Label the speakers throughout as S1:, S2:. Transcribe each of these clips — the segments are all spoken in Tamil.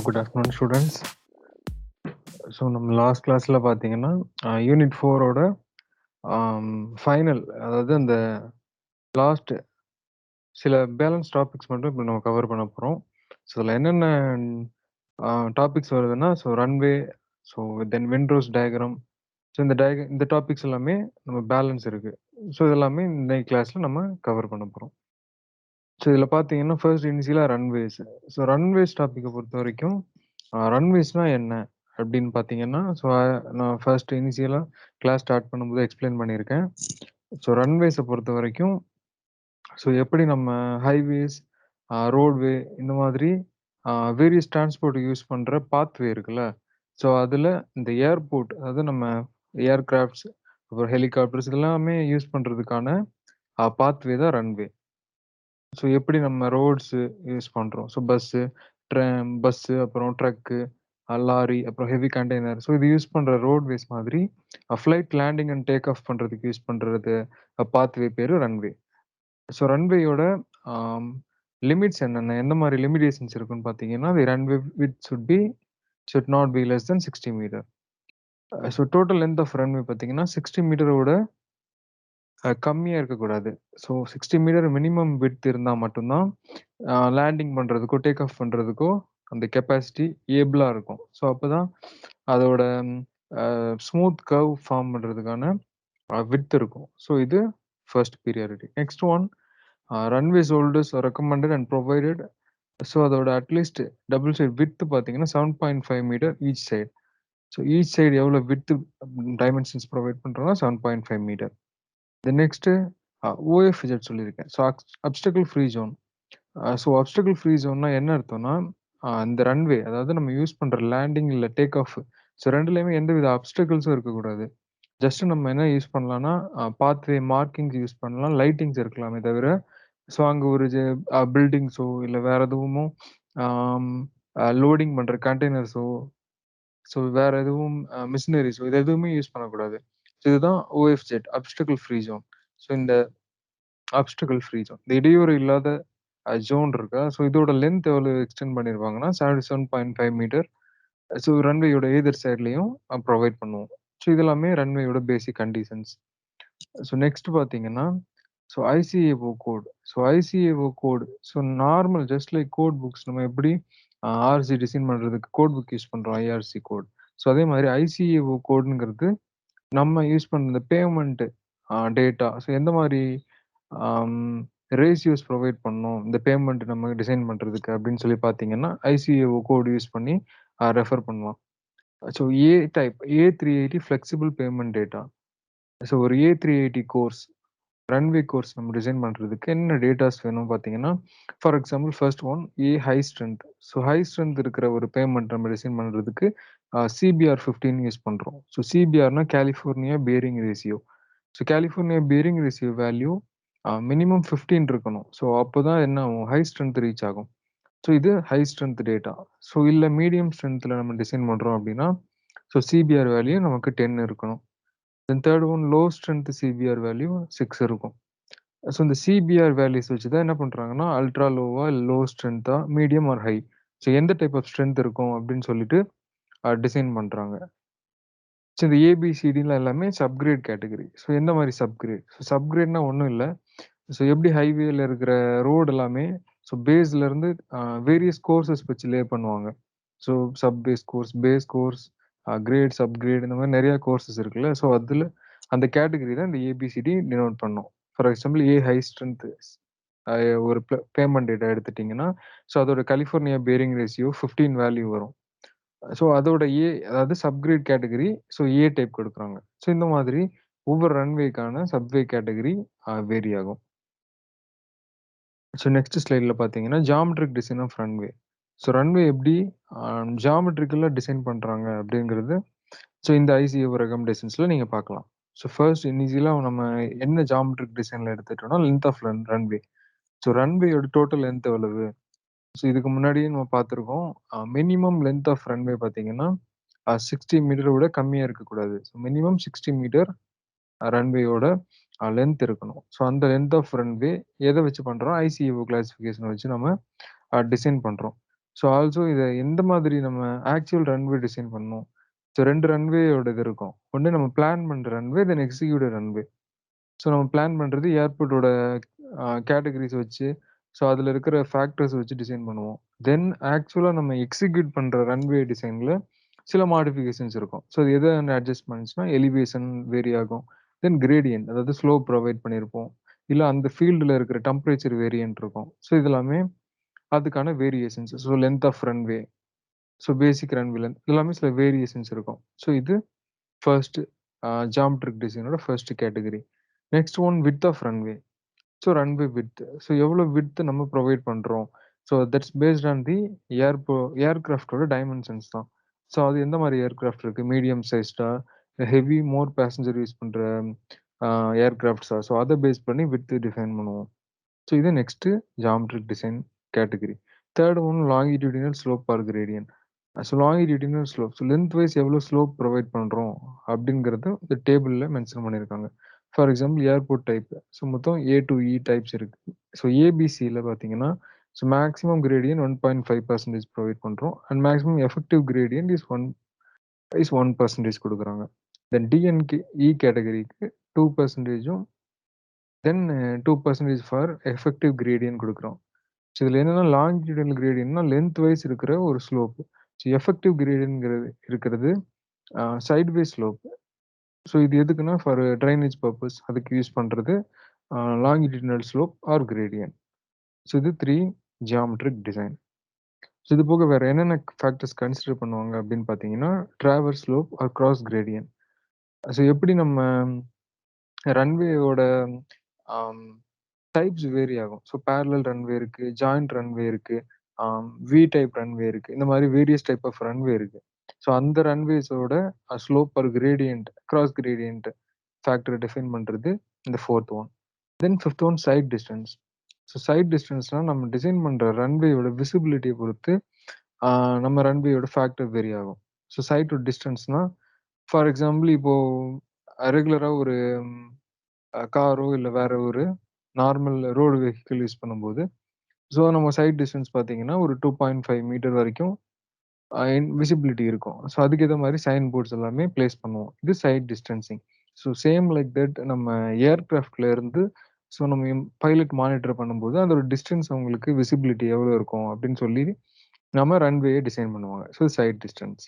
S1: Good afternoon, students. நம்ம லாஸ்ட் கிளாஸ்ல பார்த்தீங்கன்னா, யூனிட் 4 ஓட ஃபைனல் அதாவது அந்த லாஸ்ட் சில பேலன்ஸ் டாபிக்ஸ் மட்டும் இப்ப நம்ம கவர் பண்ண போறோம். இதுல என்னென்ன டாபிக்ஸ் வருதுன்னா, ரன்வே, தென் விண்ட்ரோஸ் டயகிராம். இந்த டாபிக்ஸ் எல்லாமே நம்ம பேலன்ஸ் இருக்கு. இது எல்லாமே இன்னைக்கு கிளாஸ்ல நம்ம கவர் பண்ண போறோம். இதுல பார்த்தீங்கன்னா, ஃபர்ஸ்ட் இனிஷியலா ரன்வேஸ். ரன்வேஸ் டாபிக்க பொறுத்தவரைக்கும், ரன்வேஸ்னா என்ன? அப்படின்னு பார்த்தீங்கன்னா, நான் ஃபர்ஸ்ட் இனிஷியலா கிளாஸ் ஸ்டார்ட் பண்ணும்போது எக்ஸ்பிளைன் பண்ணியிருக்கேன். ரன்வேஸ பொறுத்தவரைக்கும், எப்படி நம்ம ஹைவேஸ், ரோட்வே இந்த மாதிரி வேரியஸ் டிரான்ஸ்போர்ட் யூஸ் பண்ற பாத்வே இருக்குல்ல. அதுல இந்த ஏர்போர்ட் அதாவது நம்ம ஏர்கிராஃப்ட்ஸ், அப்புறம் ஹெலிகாப்டர்ஸ் இதெல்லாமே யூஸ் பண்றதுக்கான பாத்வே தான் ரன்வே. எப்படி நம்ம ரோட்ஸு யூஸ் பண்றோம். பஸ்ஸு, அப்புறம் ட்ரக்கு, லாரி, அப்புறம் ஹெவி கண்டெய்னர். இது யூஸ் பண்ற ரோட்வேஸ் மாதிரி flight landing and take off பண்றதுக்கு யூஸ் பண்றது பாத்வே பேரு ரன்வே. ரன்வேயோட ஆம் லிமிட்ஸ் என்னென்ன? எந்த மாரி லிமிடேஷன்ஸ் இருக்குன்னு பார்த்தீங்கன்னா, the runway width should not be less than 60 metre. Total length of runway பார்த்தீங்கன்னா, 60 மீட்டரோட கம்மியா இருக்கக்கூடாது. 60 மீட்டர் மினிமம் விட்த் இருந்தா மட்டும் தான் லேண்டிங் பண்றதுக்கோ, டேக் ஆஃப் பண்றதுக்கோ அந்த கெப்பாசிட்டி ஏபிளா இருக்கும். அப்பதான் அதோட ஸ்மூத் கர்வ் ஃபார்ம் பண்றதுக்கான விட்த் இருக்கும். இது first priority. Next one, runways holders are recommended and provided. அதோட அட்லீஸ்ட் டபுள் சைட் விட்த் பார்த்தீங்கன்னா 7.5 metre each side. Each side எவ்வளோ விட்த் டைமென்ஷன்ஸ் ப்ரொவைட் பண்றோம்னா 7.5 மீட்டர். நெக்ஸ்ட் ஓஎஃப்இஜெட் சொல்லியிருக்கேன். Obstacle free zone. Obstacle free ஜோன்னா என்ன அர்த்தம்னா, இந்த ரன்வே அதாவது நம்ம யூஸ் பண்ற லேண்டிங் இல்ல டேக் ஆஃப், ரெண்டுலயுமே எந்தவித அப்ஸ்டக்கிள்ஸும் இருக்கக்கூடாது. ஜஸ்ட் நம்ம என்ன யூஸ் பண்ணலாம்னா, பாத்வே மார்க்கிங்ஸ் யூஸ் பண்ணலாம், லைட்டிங்ஸ் இருக்கலாமே தவிர, அங்க ஒரு பில்டிங்ஸோ இல்ல வேற எதுவுமோ லோடிங் பண்ற கண்டெய்னர்ஸோ, வேற எதுவும் மிஷினரிஸோ இது எதுவுமே யூஸ் பண்ணக்கூடாது. இதுதான் ஓஎஃப்ஜெட் அப்ஸ்டக்கிள் ஃப்ரீ ஜோன். இந்த அப்ஸ்டக்கிள் ஃப்ரீ ஜோன், இந்த இடையூறு இல்லாத ஜோன் இருக்கா. இதோட லென்த் எவ்வளோ எக்ஸ்டெண்ட் பண்ணியிருப்பாங்கன்னா 77.5 மீட்டர். ரன்வேயோட எய்தர் சைட்லயும் ப்ரொவைட் பண்ணுவோம். இதெல்லாமே ரன்வேயோட பேசிக் கண்டிஷன்ஸ். நெக்ஸ்ட் பார்த்தீங்கன்னா, ICAO code. ICAO code normal just like code books நம்ம எப்படி ஆர்சி டிசைன் பண்றதுக்கு கோட் புக் யூஸ் பண்றோம், ஐஆர்சி கோட். அதே மாதிரி ஐசிஏஓ கோடுங்கிறது நம்ம யூஸ் பண்ற பேமெண்ட் டேட்டா. எந்த மாதிரி ரேஷியோஸ் ப்ரொவைட் பண்ணணும் இந்த பேமெண்ட் நம்ம டிசைன் பண்றதுக்கு அப்படின்னு சொல்லி பார்த்தீங்கன்னா, ஐசிஏஓ கோட் யூஸ் பண்ணி ரெஃபர் பண்ணலாம். A type A380 flexible pavement data. ஒரு A380 கோர்ஸ், ரன்வே கோர்ஸ் நம்ம டிசைன் பண்றதுக்கு என்ன டேட்டாஸ் வேணும் பார்த்தீங்கன்னா, for example first one high strength. High strength இருக்கிற ஒரு பேமெண்ட் நம்ம டிசைன் பண்றதுக்கு CBR 15 யூஸ் பண்றோம். CBRனா California bearing ratio. California bearing ratio value minimum 15 இருக்கணும். அப்போதான் என்ன ஆகும், ஹை ஸ்ட்ரென்த் ரீச் ஆகும். இது ஹை ஸ்ட்ரென்த் டேட்டா. இல்ல மீடியம் ஸ்ட்ரென்த்ல நம்ம டிசைன் பண்றோம் அப்படின்னா, CBR வேல்யூ நமக்கு 10 இருக்கணும். Third one low strength CBR value 6 இருக்கும். இந்த CBR வேல்யூஸ் வச்சு தான் என்ன பண்றாங்கன்னா, அல்ட்ரா லோவா, லோ ஸ்ட்ரென்த்தா, மீடியம் ஆர் ஹை. எந்த டைப் ஆஃப் ஸ்ட்ரென்த் இருக்கும் அப்படின்னு சொல்லிட்டு டிசைன் பண்றாங்க. இந்த ஏபிசிடிலாம் எல்லாமே சப்கிரேட் கேட்டகரி. எந்த மாதிரி சப்கிரேட்? சப்கிரேட்னா ஒண்ணும் இல்ல. எப்படி ஹைவேல இருக்கிற ரோடு எல்லாமே பேஸ்ல இருந்து வேரியஸ் கோர்சஸ் வச்சு லே பண்ணுவாங்க. Sub base course, great, subgrade இந்த மாதிரி நிறைய கோர்சஸ் இருக்குல்ல. அதுல அந்த கேட்டகரி தான் இந்த ஏபிசிடி டினோட் பண்ணும். ஃபார் எக்ஸாம்பிள் ஹை ஸ்ட்ரென்த் ஒரு பேமெண்ட் டேட்டா எடுத்துட்டீங்கன்னா, அதோட கலிஃபோர்னியா பியரிங் ரேஷியோ 15 வேல்யூ வரும். அதோட அதாவது சப்கிரேட் கேட்டகரி ஏ டைப் கொடுக்குறாங்க. இந்த மாதிரி ஒவ்வொரு ரன்வேக்கான சப்வே கேட்டகரி வேரி ஆகும். நெக்ஸ்ட் ஸ்லைட்ல பார்த்தீங்கன்னா, geometric design of runway. Runway எப்படி ஜியாமெட்ரிக்கலா டிசைன் பண்றாங்க அப்படிங்கிறது இந்த ஐசிஏஓ ரெகமெண்டேஷன்ஸ்ல நீங்க பார்க்கலாம். ஃபர்ஸ்ட் இனிஷியலா நம்ம என்ன ஜியாமெட்ரிக் டிசைன்ல எடுத்துட்டோம்னா லென்த் ஆஃப் ரன்வே. ரன்வேயோட டோட்டல் லென்த் எவ்வளவு? இதுக்கு முன்னாடியே நம்ம பார்த்துருக்கோம். மினிமம் லென்த் ஆஃப் ரன்வே பார்த்தீங்கன்னா 60 மீட்டரை விட கம்மியா இருக்கக்கூடாது. மினிமம் 60 மீட்டர் ரன்வேயோட லென்த் இருக்கணும். அந்த லென்த் ஆஃப் ரன்வே எதை வச்சு பண்றோம்? ஐசிஏஓ கிளாசிஃபிகேஷன் வச்சு நம்ம டிசைன் பண்றோம். ஸோ ஆல்சோ இத எந்த மாதிரி நம்ம ஆக்சுவல் ரன்வே டிசைன் பண்ணணும். ஸோ 2 ரன்வேயோட இது இருக்கும். ஒண்ணு நம்ம பிளான் பண்ற ரன்வே, தென் எக்ஸிக்யூட்டட் ரன்வே. ஸோ நம்ம பிளான் பண்றது ஏர்போர்ட்டோட கேட்டகரிஸ் வச்சு, ஸோ அதுல இருக்கிற ஃபேக்டர்ஸ் வச்சு டிசைன் பண்ணுவோம். தென் ஆக்சுவலா நம்ம எக்ஸிக்யூட் பண்ற ரன்வே டிசைன்ல சில மாடிஃபிகேஷன்ஸ் இருக்கும். ஸோ அது எத அட்ஜஸ்ட்மெண்ட்ஸ்னா எலிவேஷன் வேரி ஆகும். தென் கிரேடியன்ட் அதாவது ஸ்லோப் ப்ரொவைட் பண்ணியிருப்போம். இல்ல அந்த ஃபீல்டுல இருக்கிற டெம்பரேச்சர் வேரியன்ட் இருக்கும். ஸோ இது எல்லாமே அதுக்கான variations. So length of runway, so basic runway length எல்லாமே சில வேரியேஷன்ஸ் இருக்கும். ஸோ இது ஃபர்ஸ்ட் ஜியோமெட்ரிக் டிசைனோட first category. Next one width of runway. So runway width. So எவ்வளோ விட்த் நம்ம ப்ரொவைட் பண்றோம். So that's based on the ஏர்கிராஃப்ட்டோட டைமென்ஷன்ஸ் தான். ஸோ அது எந்த மாரி ஏர்கிராஃப்ட் இருக்கு? மீடியம் சைஸ்டா? ஹெவி மோர் பேசஞ்சர் யூஸ் பண்ற ஏர்கிராஃப்ட்ஸா? ஸோ அத பேஸ் பண்ணி விட்த் டிஃபைன் பண்ணுவோம். ஸோ இது next geometric design category. Third one longitudinal slope or gradient. So longitudinal slope. So length wise எவ்வளோ ஸ்லோப் ப்ரொவைட் பண்றோம் அப்படிங்கிறது இந்த டேபிள்ல மென்ஷன் பண்ணியிருக்காங்க. For example airport type. So மொத்தம் ஏ டூ இ டைப்ஸ் இருக்கு. ஸோ ஏபிசியில் பார்த்தீங்கன்னா, ஸோ மேக்ஸிமம் கிரேடியன்ட் 1.5% ப்ரொவைட் பண்றோம். And maximum effective gradient is 1% குடுக்குறாங்க. தென் டிஎன்கே இ கேட்டகரிக்கு 2%ம் தென் 2% ஃபார் எஃபெக்டிவ் கிரேடியன்ட் குடுக்குறோம். ஸோ இதுல என்னன்னா லாங்கிடியூடினல் கிரேடியன்ட்னா லென்த் வைஸ் இருக்கிற ஒரு ஸ்லோப். ஸோ எஃபெக்டிவ் கிரேடியன்ட்ங்கிறது இருக்கிறது சைட்வேஸ் ஸ்லோப். ஸோ இது எதுக்குன்னா ஃபார் ட்ரைனேஜ் பர்ப்பஸ் அதுக்கு யூஸ் பண்றது longitudinal slope or gradient. So இது 3 ஜியோமெட்ரிக் டிசைன். ஸோ இது போக வேற என்னென்ன ஃபேக்டர்ஸ் கன்சிடர் பண்ணுவாங்க அப்படின்னு பார்த்தீங்கன்னா, traverse slope or cross gradient. So எப்படி நம்ம ரன்வேயோட ஆம் டைப்ஸ் வேரி ஆகும். ஸோ பேரலல் ரன்வே இருக்கு, ஜாயிண்ட் ரன்வே இருக்கு, வி டைப் ரன்வே இருக்கு. இந்த மாரி வேரியஸ் டைப் ஆஃப் ரன்வே இருக்கு. ஸோ அந்த ரன்வேஸோட slope or gradient, cross gradient ஃபேக்டர டிஃபைன் பண்றது இந்த 4த் ஒன். தென் 5த் one side distance. So side டிஸ்டன்ஸ்னா நம்ம டிசைன் பண்ற ரன்வேயோட விசிபிலிட்டிய பொறுத்து ஆ நம்ம ரன்வேயோட ஃபேக்டர் வேரி ஆகும். So side to டிஸ்டன்ஸ்னா for example இப்போ ரெகுலரா ஒரு காரோ இல்ல வேற ஒரு நார்மல் ரோடு வெஹிக்கிள் யூஸ் பண்ணும்போது, ஸோ நம்ம சைட் டிஸ்டன்ஸ் பார்த்தீங்கன்னா, ஒரு 2.5 மீட்டர் வரைக்கும் விசிபிலிட்டி இருக்கும். ஸோ அதுக்கு ஏத்த மாரி சைன் போர்ட்ஸ் எல்லாமே பிளேஸ் பண்ணுவோம். இது sight distancing. So same like that நம்ம ஏர்கிராஃப்ட்ல இருந்து ஸோ நம்ம பைலட் மானிட்டர் பண்ணும்போது, அதோட டிஸ்டன்ஸ் அவங்களுக்கு விசிபிலிட்டி எவ்வளோ இருக்கும் அப்படின்னு சொல்லி நம்ம ரன்வேய டிசைன் பண்ணுவாங்க. So sight distance.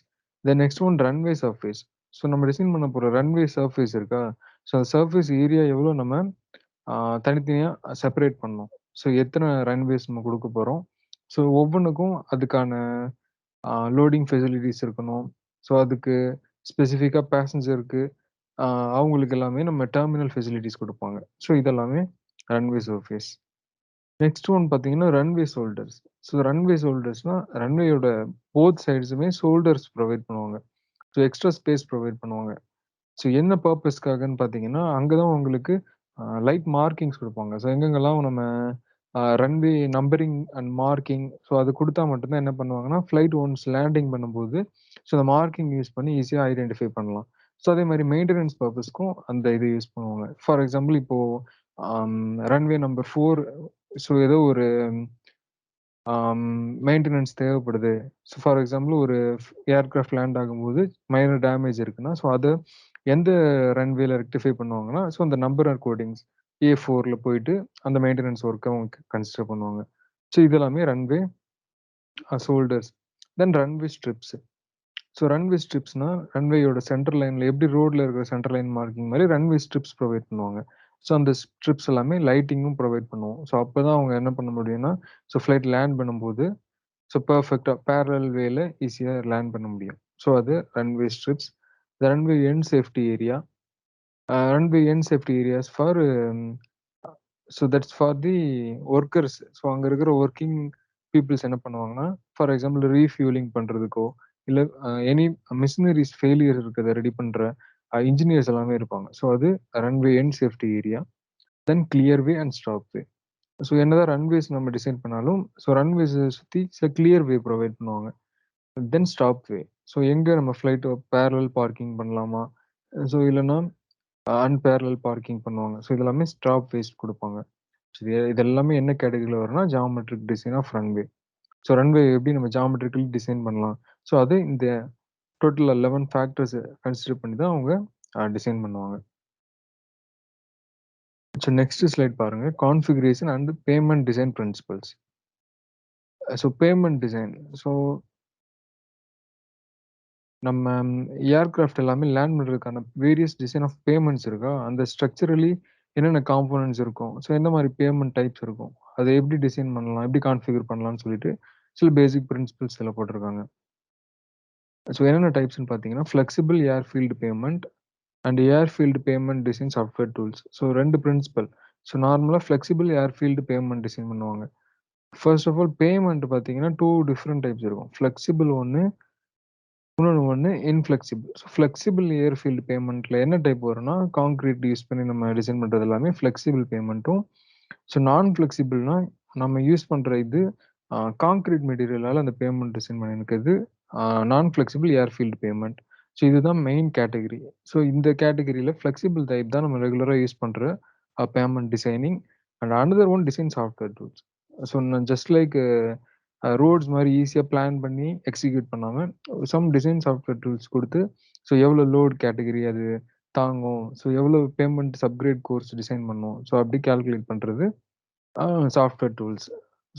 S1: Then next one runway surface. So நம்ம டிசைன் பண்ண போற ரன்வே சர்ஃபேஸ் இருக்கா? ஸோ அந்த சர்ஃபேஸ் ஏரியா எவ்வளோ நம்ம ஆ தனித்தனியா செப்பரேட் பண்ணணும். ஸோ எத்தன ரன்வேஸ் நம்ம குடுக்க போறோம். ஸோ ஒவ்வொன்னுக்கும் அதுக்கான லோடிங் ஃபெசிலிட்டீஸ் இருக்கணும். ஸோ அதுக்கு ஸ்பெசிஃபிக்கா பேசஞ்சருக்கு ஆ அவங்களுக்கு எல்லாமே நம்ம டெர்மினல் ஃபெசிலிட்டீஸ் குடுப்பாங்க. ஸோ இதெல்லாமே ரன்வே சர்ஃபேஸ். நெக்ஸ்ட் ஒன் பார்த்தீங்கன்னா, ரன்வே ஷோல்டர்ஸ். ஸோ ரன்வே ஷோல்டர்ஸ்னா ரன்வேயோட போத் சைட்ஸுமே ஷோல்டர்ஸ் ப்ரொவைட் பண்ணுவாங்க. ஸோ எக்ஸ்ட்ரா ஸ்பேஸ் ப்ரொவைட் பண்ணுவாங்க. ஸோ என்ன பர்ப்பஸ்க்காகன்னு பார்த்தீங்கன்னா, அங்க தான் உங்களுக்கு லைட் மார்க்கிங்ஸ் குடுப்பாங்க. ஸோ எங்கெங்கெல்லாம் நம்ம runway numbering and marking so அது குடுத்தா மட்டும் தான் என்ன பண்ணுவாங்கன்னா, ஃப்ளைட் ஒன்ஸ் லேண்டிங் பண்ணும்போது, ஸோ அந்த மார்க்கிங் யூஸ் பண்ணி ஈஸியா ஐடென்டிஃபை பண்ணலாம். ஸோ அதே மாரி மெயின்டனன்ஸ் பர்ப்பஸ்க்கும் அந்த இது யூஸ் பண்ணுவாங்க. ஃபார் எக்ஸாம்பிள் இப்போ ரன்வே நம்பர் 4 ஸோ ஏதோ ஒரு ஆம் மெயின்டனன்ஸ் தேவைப்படுது. ஸோ ஃபார் எக்ஸாம்பிள் ஒரு ஏர்கிராஃப்ட் லேண்ட் ஆகும்போது மைனர் டேமேஜ் இருக்குன்னா, ஸோ அத எந்த ரன்வேல ரெக்டிஃபை பண்ணுவாங்கன்னா, ஸோ அந்த நம்பர் ஆர் கோடிங்ஸ் A4ல போயிட்டு அந்த மெயின்டனன்ஸ் ஒர்க்க அவங்க கன்சிடர் பண்ணுவாங்க. ஸோ இது எல்லாமே runway shoulders. Then runway strips. So runway ஸ்ட்ரிப்ஸ்னா, ரன்வேயோட சென்டர் லைன்ல எப்படி ரோட்ல இருக்கிற சென்டர் லைன் மார்க்கிங் மாரி ரன்வே ஸ்ட்ரிப்ஸ் ப்ரொவைட் பண்ணுவாங்க. ஸோ அந்த ஸ்ட்ரிப்ஸ் எல்லாமே லைட்டிங்கும் ப்ரொவைட் பண்ணுவோம். ஸோ அப்பதான் அவங்க என்ன பண்ண முடியும்னா, ஸோ ஃப்ளைட் லேண்ட் பண்ணும்போது, ஸோ பெர்ஃபெக்ட்டா பேரலல் வேல ஈஸியா லேண்ட் பண்ண முடியும். ஸோ அது runway strips. Runway end safety area. Runway end safety areas for so that's for the workers. So அங்க இருக்கிற ஒர்க்கிங் பீப்பிள்ஸ் என்ன பண்ணுவாங்கன்னா, ஃபார் எக்ஸாம்பிள் ரீஃப்யூலிங் பண்றதுக்கோ, இல்ல எனி மிஷினரிஸ் ஃபெயிலியர் இருக்கிறத ரெடி பண்ற இன்ஜினியர்ஸ் எல்லாமே இருப்பாங்க. ஸோ அது runway end safety area. Then clear way and stop way. So என்னதான் ரன்வேஸ் நம்ம டிசைன் பண்ணாலும், ஸோ ரன்வேஸ சுத்தி சில கிளியர் வே ப்ரொவைட் பண்ணுவாங்க. தென் ஸ்டாப் வே. ஸோ எங்க நம்ம ஃப்ளைட் பேரலல் பார்க்கிங் பண்ணலாமா? ஸோ இல்லன்னா அன்பேரலல் பார்க்கிங் பண்ணுவாங்க. ஸோ இது எல்லாமே ஸ்டாப் வேஸ் குடுப்பாங்க. இது இது எல்லாமே என்ன கேட்டகரில வரும்னா, geometric design of runway. So runway எப்படி நம்ம ஜியோமெட்ரிக்கலி டிசைன் பண்ணலாம். ஸோ அது இந்த டோட்டல் 11 ஃபேக்டர்ஸ கன்சிடர் பண்ணி தான் அவங்க டிசைன் பண்ணுவாங்க. ஸோ நெக்ஸ்ட் ஸ்லைட் பாருங்க. Configuration and payment design principles. So payment design. So நம்ம ஏர்கிராஃப்ட் எல்லாமே லேண்ட் பண்றதுக்கான வேரியஸ் டிசைன் ஆஃப் பேமெண்ட்ஸ் இருக்கா, அந்த ஸ்ட்ரக்சரலி என்னென்ன காம்போனன்ட்ஸ் இருக்கும். ஸோ எந்த மாரி பேமெண்ட் டைப்ஸ் இருக்கும். அத எப்படி டிசைன் பண்ணலாம், எப்படி கான்ஃபிகர் பண்ணலாம்னு சொல்லிட்டு சில பேசிக் பிரின்சிபிள்ஸ் இதுல போட்டிருக்காங்க. ஸோ என்னென்ன டைப்ஸ்ன்னு பார்த்தீங்கன்னா, flexible airfield pavement and airfield pavement design software tools. So 2 principle. So நார்மலா ஃப்ளெக்சிபிள் ஏர்ஃபீல்டு பேமெண்ட் டிசைன் பண்ணுவாங்க. ஃபர்ஸ்ட் ஆஃப் ஆல் பேமெண்ட் பார்த்தீங்கன்னா 2 டிஃபரெண்ட் டைப்ஸ் இருக்கும். ஃப்ளெக்சிபிள் ஒண்ணு, இன்னொன்னு ஒண்ணு இன்ஃப்ளெக்சிபிள். ஸோ ஃப்ளெக்சிபிள் ஏர்ஃபீல்டு பேமெண்ட்ல என்ன டைப் வரும்னா, கான்கிரீட் யூஸ் பண்ணி நம்ம டிசைன் பண்றது எல்லாமே ஃப்ளெக்சிபிள் பேமெண்ட்டும். ஸோ நான் ஃப்ளெக்சிபிள்னா நம்ம யூஸ் பண்ற இது கான்கிரீட் மெட்டீரியலால அந்த பேமெண்ட் டிசைன் பண்ணியிருக்கிறது நான் ஃப்ளெக்சிபிள் ஏர்ஃபீல்டு பேமெண்ட். ஸோ இதுதான் மெயின் கேட்டகரி. ஸோ இந்த கேட்டகரியில ஃப்ளெக்சிபிள் டைப் தான் நம்ம ரெகுலரா யூஸ் பண்ற pavement designing. And another one design software tools. So நான் ஜஸ்ட் லைக் ரோட்ஸ் மாரி ஈஸியா பிளான் பண்ணி எக்ஸிக்யூட் பண்ணாம, சம் டிசைன் சாஃப்ட்வேர் டூல்ஸ் குடுத்து, ஸோ எவ்வளோ லோட் கேட்டகரி அது தாங்கும். ஸோ எவ்வளோ பேமெண்ட்ஸ் அப்கிரேட் கோர்ஸ் டிசைன் பண்ணும். ஸோ அப்படி கால்குலேட் பண்றது ah software tools.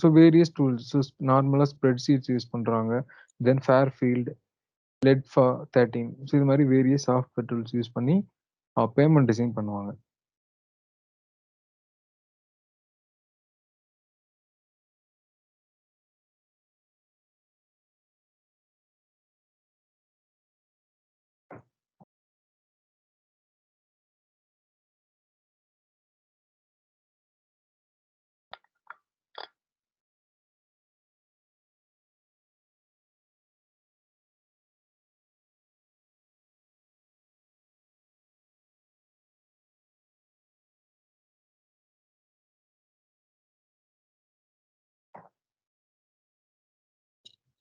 S1: So various tools. So நார்மலா ஸ்ப்ரெட் ஷீட்ஸ் யூஸ் பண்றாங்க. Then FAARFIELD, LEDFAA 13. ஸோ இது மாரி வேரியஸ் சாஃப்ட்வேர் டூல்ஸ் யூஸ் பண்ணி பேமெண்ட் டிசைன் பண்ணுவாங்க.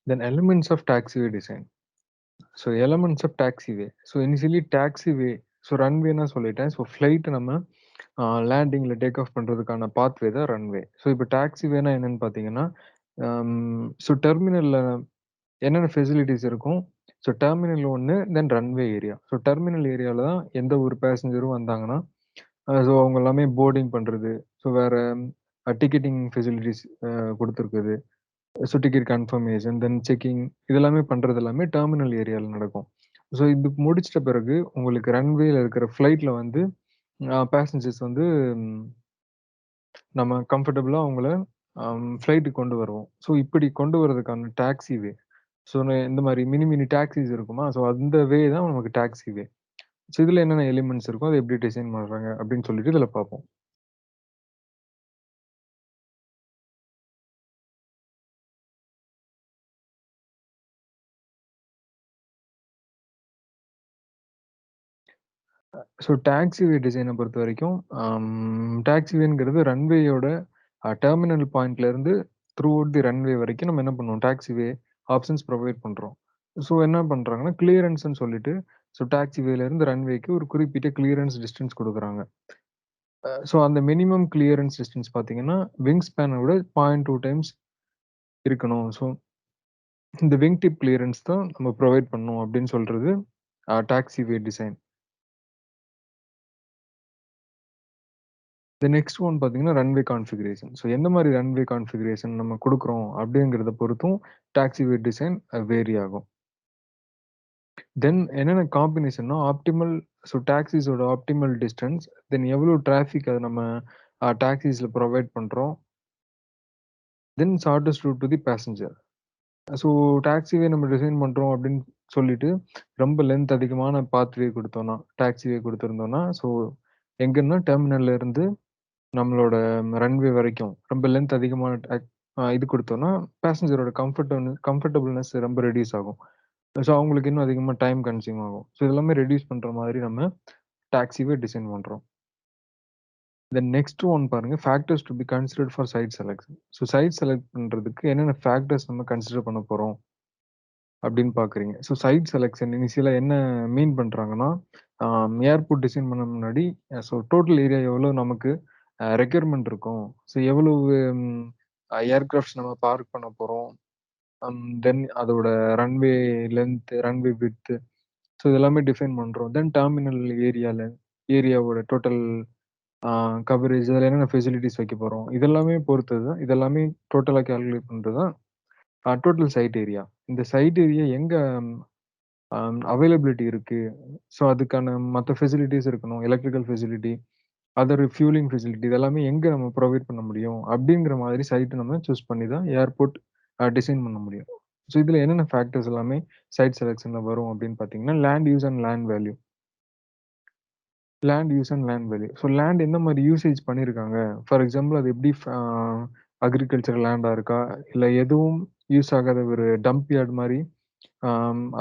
S1: Then elements of taxiway design. So elements of taxiway. So initially taxiway. So ரன்வேன்னா சொல்லிட்டேன். ஸோ ஃப்ளைட் நம்ம லேண்டிங்ல டேக் ஆஃப் பண்றதுக்கான பாத்வே தான் ரன்வே. ஸோ இப்போ டாக்ஸிவேனா என்னன்னு பார்த்தீங்கன்னா, ஸோ டெர்மினல்ல என்னென்ன ஃபெசிலிட்டீஸ் இருக்கும். So terminal 1 then runway area. So terminal ஏரியால தான் எந்த ஒரு பேசஞ்சரும் வந்தாங்கன்னா, ஸோ அவங்க எல்லாமே போர்டிங் பண்றது. ஸோ வேற டிக்கெட்டிங் ஃபெசிலிட்டீஸ் குடுத்துருக்குது. So ticket confirmation, then checking இதெல்லாமே பண்றது எல்லாமே டெர்மினல் ஏரியால நடக்கும். ஸோ இது முடிச்சிட்ட பிறகு உங்களுக்கு ரன்வேல இருக்கிற ஃப்ளைட்ல வந்து பேசஞ்சர்ஸ் வந்து ம் நம்ம கம்ஃபர்டபுளா அவங்கள ஃப்ளைட்டுக்கு கொண்டு வருவோம். ஸோ இப்படி கொண்டு வரதுக்கான டாக்ஸி வே. ஸோ இந்த மாரி மினி மினி டாக்ஸிஸ் இருக்குமா? ஸோ அந்த வே தான் நமக்கு டாக்ஸி வே. ஸோ இதுல என்னென்ன எலிமெண்ட்ஸ் இருக்கோ, அத எப்படி டிசைன் பண்றாங்க அப்படின்னு சொல்லிட்டு இதுல பார்ப்போம். ஸோ டாக்ஸிவே டிசைன பொறுத்தவரைக்கும், டாக்ஸிவேங்கிறது ரன்வேயோட டெர்மினல் பாயிண்ட்ல இருந்து த்ரூ அவுட் தி ரன்வே வரைக்கும் நம்ம என்ன பண்ணுவோம், டாக்ஸிவே ஆப்ஷன்ஸ் ப்ரொவைட் பண்றோம். ஸோ என்ன பண்றாங்கன்னா, கிளியரன்ஸ்ன்னு சொல்லிட்டு, ஸோ டாக்ஸிவேல இருந்து ரன்வேக்கு ஒரு குறிப்பிட்ட கிளியரன்ஸ் டிஸ்டன்ஸ் குடுக்குறாங்க. ஸோ அந்த மினிமம் கிளியரன்ஸ் டிஸ்டன்ஸ் பார்த்தீங்கன்னா, விங் ஸ்பேன விட 0.2 டைம்ஸ் இருக்கணும். ஸோ இந்த விங் டிப் கிளியரன்ஸ் தான் நம்ம ப்ரொவைட் பண்ணணும் அப்படின்னு சொல்றது டாக்ஸிவே டிசைன். நெக்ஸ்ட் ஒன் பார்த்தீங்கன்னா, ரன்வே கான்ஃபிகரேஷன். ஸோ எந்த மாரி ரன்வே கான்ஃபிகரேஷன் நம்ம குடுக்குறோம் அப்படிங்கிறத பொறுத்தும் டாக்ஸிவே டிசைன் வேரி ஆகும். தென் என்னென்ன காம்பினேஷன்னா, ஆப்டிமல். ஸோ டாக்ஸிஸோட ஆப்டிமல் டிஸ்டன்ஸ், தென் எவ்வளோ டிராஃபிக் அத நம்ம டாக்ஸிஸ்ல ப்ரொவைட் பண்றோம். Then shortest route to the passenger. So taxiway நம்ம டிசைன் பண்றோம் அப்படின்னு சொல்லிட்டு, ரொம்ப லென்த் அதிகமான பாத்வே குடுத்தோம்னா, டாக்ஸிவே குடுத்திருந்தோம்னா, ஸோ எங்கன்னா டெர்மினல்ல இருந்து நம்மளோட ரன்வே வரைக்கும் ரொம்ப லென்த் அதிகமான இது குடுத்தோம்னா, பேசஞ்சரோட கம்ஃபர்டபுள்னஸ் ரொம்ப ரெடியூஸ் ஆகும். ஸோ அவங்களுக்கு இன்னும் அதிகமா டைம் கன்சியூம் ஆகும். ஸோ இதெல்லாமே ரெடியூஸ் பண்ற மாதிரி நம்ம டாக்ஸிவே டிசைன் பண்றோம். தென் நெக்ஸ்ட் ஒன் பாருங்க, factors to be considered for site selection. So site select பண்றதுக்கு என்னென்ன ஃபேக்டர்ஸ் நம்ம கன்சிடர் பண்ண போறோம் அப்படின்னு பார்க்குறீங்க. ஸோ சைட் செலக்ஷன் இனிஷியலா என்ன மீன் பண்றாங்கன்னா, ஏர்போர்ட் டிசைன் பண்ண முன்னாடி ஸோ டோட்டல் ஏரியா எவ்வளோ நமக்கு ரெக்யர்மென்ட் இருக்கும். ஸோ எவ்வளவு ஏர்கிராஃப்ட்ஸ் நம்ம பார்க் பண்ண போறோம். தென் அதோட runway length, runway width so இது எல்லாமே டிஃபைன் பண்றோம். தென் டெர்மினல் ஏரியாவோட டோட்டல் கவரேஜ் அதில என்னென்ன ஃபெசிலிட்டீஸ் வைக்க போறோம். இதெல்லாமே பொறுத்தது தான். இதெல்லாமே டோட்டலா கால்குலேட் பண்றது தான் டோட்டல் சைட் ஏரியா. இந்த சைட் ஏரியா எங்க அவைலபிலிட்டி இருக்கு. ஸோ அதுக்கான மத்த ஃபெசிலிட்டீஸ் இருக்கணும். Electrical facility, other fuelling facility இதெல்லாமே எங்க நம்ம ப்ரொவைட் பண்ண முடியும். அப்படிங்கிற மாதிரி சைட் நம்ம சூஸ் பண்ணி தான் ஏர்போர்ட் டிசைன் பண்ண முடியும். ஸோ இதுல என்னென்ன ஃபேக்டர்ஸ் எல்லாமே சைட் செலக்ஷன்ல வரும் அப்படின்னு பார்த்தீங்கன்னா, land use and land value. Land use and land value. So land எந்த மாரி யூசேஜ் பண்ணியிருக்காங்க. ஃபார் எக்ஸாம்பிள் அது எப்படி அக்ரிகல்ச்சர் லேண்டா இருக்கா? இல்ல எதுவும் யூஸ் ஆகாத ஒரு டம்ப் யார்ட் மாரி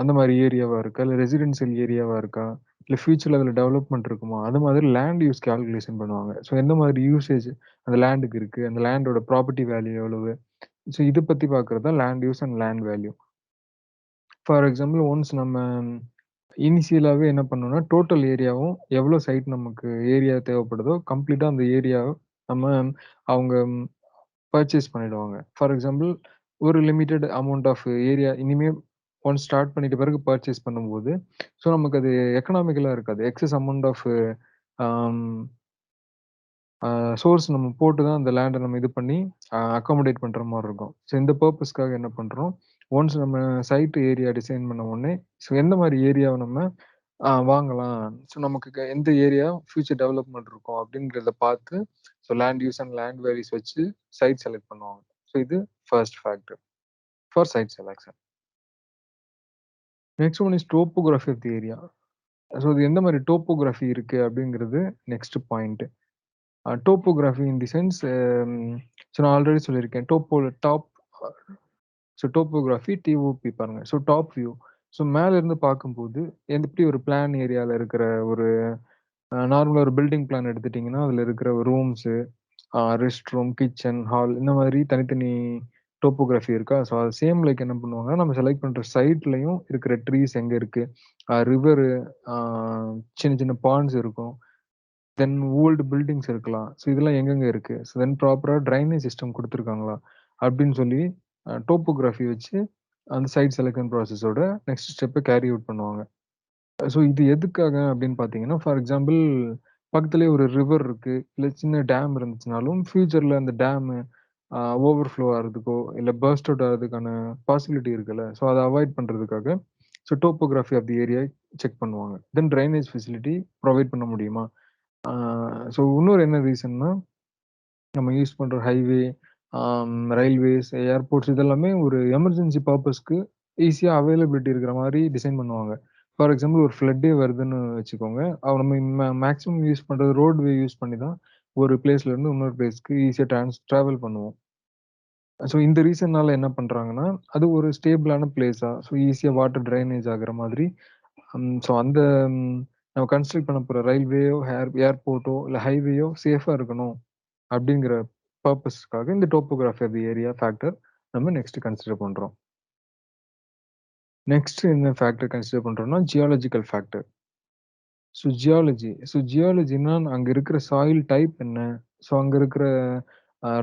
S1: அந்த மாரி ஏரியாவா இருக்கா? இல்ல ரெசிடென்ஷியல் ஏரியாவா இருக்கா? இல்ல ஃபியூச்சர்ல அதில டெவலப்மென்ட் இருக்குமா? அது மாதிரி லேண்ட் யூஸ் கால்குலேஷன் பண்ணுவாங்க. ஸோ எந்த மாதிரி யூசேஜ் அந்த லேண்டுக்கு இருக்கு? அந்த லேண்டோட ப்ராப்பர்ட்டி வேல்யூ எவ்வளவு? ஸோ இத பத்தி பார்க்கிறது தான் land use and land value. For example once நம்ம இனிஷியலாவே என்ன பண்ணோம்னா, டோட்டல் ஏரியாவும் எவ்வளோ சைட் நமக்கு ஏரியா தேவைப்படுதோ, கம்ப்ளீட்டா அந்த ஏரியாவ நம்ம அவங்க பர்ச்சேஸ் பண்ணிடுவாங்க. ஃபார் எக்ஸாம்பிள் ஒரு லிமிட்டட் அமௌண்ட் ஆஃப் ஏரியா இனிமே ஒன்ஸ் ஸ்டார்ட் பண்ணிட்ட பிறகு பர்ச்சேஸ் பண்ணும்போது, ஸோ நமக்கு அது எக்கனாமிக்கலா இருக்காது. எக்ஸஸ் அமௌண்ட் ஆஃப் ஆம் சோர்ஸ் நம்ம போட்டு தான் அந்த லேண்ட நம்ம இது பண்ணி அக்காமடேட் பண்ற மாரி இருக்கும். ஸோ இந்த பர்ப்பஸ்க்காக என்ன பண்றோம், ஒன்ஸ் நம்ம சைட் ஏரியா டிசைன் பண்ண உடனே, ஸோ எந்த மாரி ஏரியாவ நம்ம வாங்கலாம். ஸோ நமக்கு எந்த ஏரியா ஃபியூச்சர் டெவலப்மென்ட் இருக்கும் அப்படிங்கிறத பார்த்து, so land use and land values வச்சு சைட் செலக்ட் பண்ணுவாங்க. ஸோ இது first factor for site selection. Next one is topography of the area. So இது எந்த மாரி டோப்போகிராஃபி இருக்கு அப்படிங்கிறது next point. Topography in the sense so நான் ஆல்ரெடி சொல்லியிருக்கேன். டாப் ஸோ டோப்போகிராஃபி டிஓபி பாருங்க. So top view. ஸோ மேல இருந்து பார்க்கும்போது எப்படி ஒரு பிளான் ஏரியால இருக்கிற ஒரு நார்மலா ஒரு பில்டிங் பிளான் எடுத்துட்டீங்கன்னா, அதுல இருக்கிற rooms, rest room, kitchen, hall இந்த மாதிரி தனித்தனி டோப்போகிராஃபி இருக்கா? ஸோ அது சேம் லைக் என்ன பண்ணுவாங்கன்னா, நம்ம செலக்ட் பண்ற சைட்லயும் இருக்கிற ட்ரீஸ் எங்க இருக்கு? ரிவரு, ஆ சின்ன சின்ன பாண்ட்ஸ் இருக்கும். தென் ஓல்டு பில்டிங்ஸ் இருக்கலாம். ஸோ இதெல்லாம் எங்கெங்க இருக்கு? ஸோ தென் ப்ராப்பரா ட்ரைனேஜ் சிஸ்டம் குடுத்துருக்காங்களா? அப்படின்னு சொல்லி டோப்போகிராஃபி வச்சு அந்த சைட் செலக்ஷன் ப்ராசஸோட நெக்ஸ்ட் ஸ்டெப்ப கேரி அவுட் பண்ணுவாங்க. ஸோ இது எதுக்காக அப்படின்னு பார்த்தீங்கன்னா, ஃபார் எக்ஸாம்பிள் பக்கத்திலேயே ஒரு ரிவர் இருக்கு. இல்ல சின்ன டேம் இருந்துச்சுனாலும், ஃபியூச்சர்ல அந்த டேமு ஓவர்ஃப்ளோ ஆறதுக்கோ, இல்ல பர்ஸ்ட் அவுட் ஆறதுக்கான பாசிபிலிட்டி இருக்குல்ல. ஸோ அத அவாய்ட் பண்றதுக்காக, so topography of the area check பண்ணுவாங்க. தென் ட்ரைனேஜ் ஃபெசிலிட்டி புரொவைட் பண்ண முடியுமா? ஆ ஸோ இன்னொரு என்ன ரீசன்னா, நம்ம யூஸ் பண்ற ஹைவே, ரயில்வேஸ், ஏர்போர்ட்ஸ் இதெல்லாமே ஒரு எமர்ஜென்சி பர்ப்பஸ்க்கு ஈஸியா அவைலபிலிட்டி இருக்கிற மாரி டிசைன் பண்ணுவாங்க. ஃபார் எக்ஸாம்பிள் ஒரு ஃப்ளட்டே வருதுன்னு வச்சுக்கோங்க. நம்ம மேக்ஸிமம் யூஸ் பண்றது ரோட்வே யூஸ் பண்ணி தான் ஒரு பிளேஸ்ல இருந்து இன்னொரு பிளேஸ்க்கு ஈஸியா டிராவல் பண்ணுவோம். ஸோ இந்த ரீசன்னால என்ன பண்றாங்கன்னா, அது ஒரு ஸ்டேபிளான பிளேஸா, ஸோ ஈஸியா வாட்டர் ட்ரைனேஜ் ஆகுற மாதிரி, ஸோ அந்த நம்ம கன்ஸ்ட்ரக்ட் பண்ண போற ரயில்வேயோ, ஏர்போர்ட்டோ இல்ல ஹைவேயோ சேஃபா இருக்கணும். அப்படிங்கிற பர்ப்பஸ்க்காக இந்த topography of the area factor நம்ம நெக்ஸ்ட் கன்சிடர் பண்றோம். நெக்ஸ்ட் என்ன ஃபேக்டர் கன்சிடர் பண்றோம்னா, ஜியாலஜிக்கல் ஃபேக்டர். ஜியாலஜின்னா அங்க இருக்கிற சாயில் டைப் என்ன? ஸோ அங்க இருக்கிற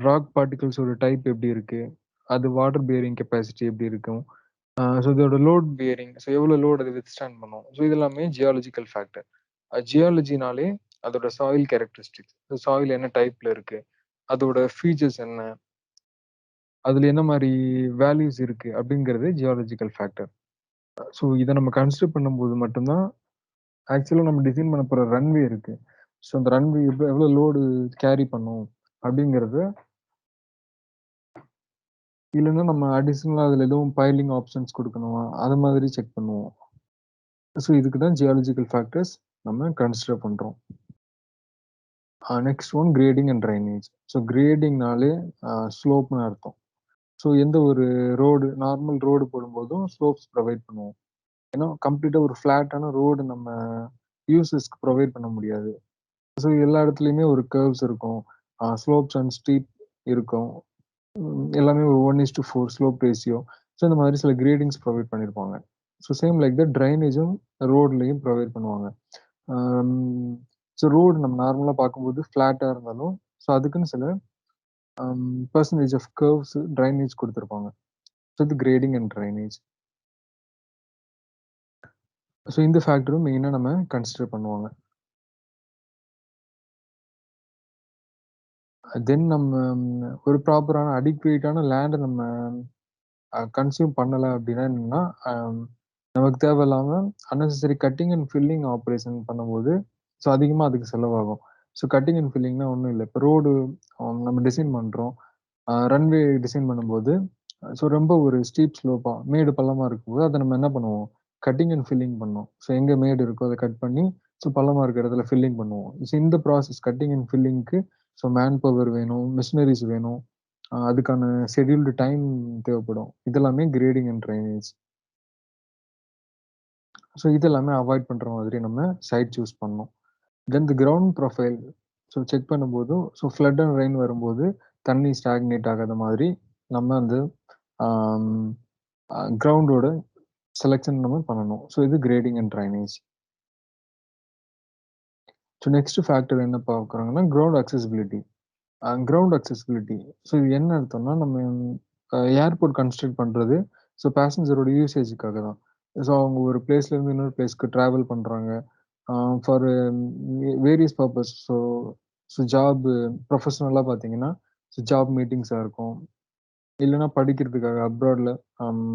S1: ராக் பார்ட்டிகிள்ஸோட டைப் எப்படி இருக்கு? அது வாட்டர் பியரிங் கெப்பாசிட்டி எப்படி இருக்கும்? ஸோ இதோட லோட் பியரிங் ஸோ எவ்வளோ லோட் அது வித்ஸ்டாண்ட் பண்ணும்? ஸோ இது எல்லாமே ஜியாலஜிக்கல் ஃபேக்டர். ஜியாலஜினாலே அதோட சாயில் கேரக்டரிஸ்டிக்ஸ். சாயில் என்ன டைப்ல இருக்கு? அதோட ஃபீச்சர்ஸ் என்ன? அதுல என்ன மாரி வேல்யூஸ் இருக்கு? அப்படிங்கிறது ஜியாலஜிக்கல் ஃபேக்டர். ஸோ இத நம்ம கன்சிடர் பண்ணும்போது மட்டும் தான், ஆக்சுவலா நம்ம டிசைன் பண்ண போற ரன்வே இருக்கு. ஸோ அந்த ரன்வே எவ்வளோ லோடு கேரி பண்ணும்? அப்படிங்கிறது இல்லன்னா நம்ம அடிஷனலா அதுல எதுவும் பைலிங் ஆப்ஷன்ஸ் குடுக்கணுமா? அது மாதிரி செக் பண்ணுவோம். ஸோ இதுக்கு தான் ஜியாலஜிக்கல் ஃபேக்டர்ஸ் நம்ம கன்சிடர் பண்றோம். Next one grading and drainage. So கிரேடிங்னாலே ஸ்லோப்னு அர்த்தம். ஸோ எந்த ஒரு நார்மல் ரோடு போடும்போதும் ஸ்லோப்ஸ் ப்ரொவைட் பண்ணுவோம். ஏன்னா கம்ப்ளீட்டா ஒரு ஃப்ளாட்டான ரோடு நம்ம யூசர்ஸ்க்கு ப்ரொவைட் பண்ண முடியாது. ஸோ எல்லா இடத்துலயுமே ஒரு கர்வ்ஸ் இருக்கும். ஸ்லோப்ஸ் அண்ட் ஸ்டீப் இருக்கும். எல்லாமே ஒரு 1:4 ஸ்லோப் ரேஷியோ. ஸோ இந்த மாதிரி சில கிரேடிங்ஸ் ப்ரொவைட் பண்ணியிருப்பாங்க. ஸோ சேம் லைக் தட் ட்ரைனேஜும் ரோட்லயும் ப்ரொவைட் பண்ணுவாங்க. ஸோ ரோடு நம்ம நார்மலா பார்க்கும்போது ஃப்ளாட்டா இருந்தாலும், ஸோ அதுக்குன்னு சில பெர்சன்டேஜ் ஆஃப் கர்வ்ஸ், ட்ரைனேஜ் குடுத்துருப்பாங்க. ஸோ இது கிரேடிங் அண்ட் ட்ரைனேஜ். ஸோ இந்த ஃபேக்டரும் மெயினா நம்ம கன்சிடர் பண்ணுவாங்க. தென் நம்ம ஒரு ப்ராப்பரான அடிக்வேட்டான லேண்ட நம்ம கன்சியூம் பண்ணல அப்படின்னா என்னன்னா, நமக்கு தேவையில்லாம unnecessary cutting and filling operation பண்ணும்போது, ஸோ அதிகமா அதுக்கு செலவாகும். ஸோ கட்டிங் அண்ட் ஃபில்லிங்னா ஒண்ணும் இல்ல. இப்ப ரோடு நம்ம டிசைன் பண்றோம். ரன்வே டிசைன் பண்ணும்போது, ஸோ ரொம்ப ஒரு ஸ்டீப் ஸ்லோப்பா மேடு பள்ளமா இருக்கும்போது, அத நம்ம என்ன பண்ணுவோம்? கட்டிங் அண்ட் ஃபில்லிங் பண்ணுவோம். ஸோ எங்க மேடு இருக்கோ அத கட் பண்ணி, ஸோ பள்ளமா இருக்கிற இடத்துல ஃபில்லிங் பண்ணுவோம். ஸோ இந்த ப்ராசஸ் கட்டிங் அண்ட் ஃபில்லிங்க்கு ஸோ மேன் பவர் வேணும், மிஷினரீஸ் வேணும். அதுக்கான ஷெட்யூல்டு டைம் தேவைப்படும். இதெல்லாமே கிரேடிங் அண்ட் ட்ரைனேஜ். ஸோ இதெல்லாமே அவாய்ட் பண்ற மாதிரி நம்ம சைட் சூஸ் பண்ணணும். Then the ground profile so check பண்ணும்போது, ஸோ ஃப்ளட் அண்ட் ரெயின் வரும்போது தண்ணி ஸ்டாக்னேட் ஆகாத மாதிரி நம்ம வந்து ஆம், கிரவுண்டோட செலக்ஷன் நம்ம பண்ணணும். ஸோ இது grading and drainage. So next factor என்ன பார்க்குறாங்கன்னா, ground accessibility. Ground accessibility. So இது என்ன அர்த்தம்னா, நம்ம ஏர்போர்ட் கன்ஸ்ட்ரக்ட் பண்றது, ஸோ பேசஞ்சரோட யூசேஜுக்காக தான். ஸோ அவங்க ஒரு பிளேஸ்லேருந்து இன்னொரு பிளேஸ்க்கு ட்ராவல் பண்றாங்க. For various purpose. So so job ப்ரொஃபஷனலா பார்த்தீங்கன்னா, ஸோ ஜாப் மீட்டிங்ஸா இருக்கும். இல்லன்னா படிக்கிறதுக்காக அப்ராட்ல அம்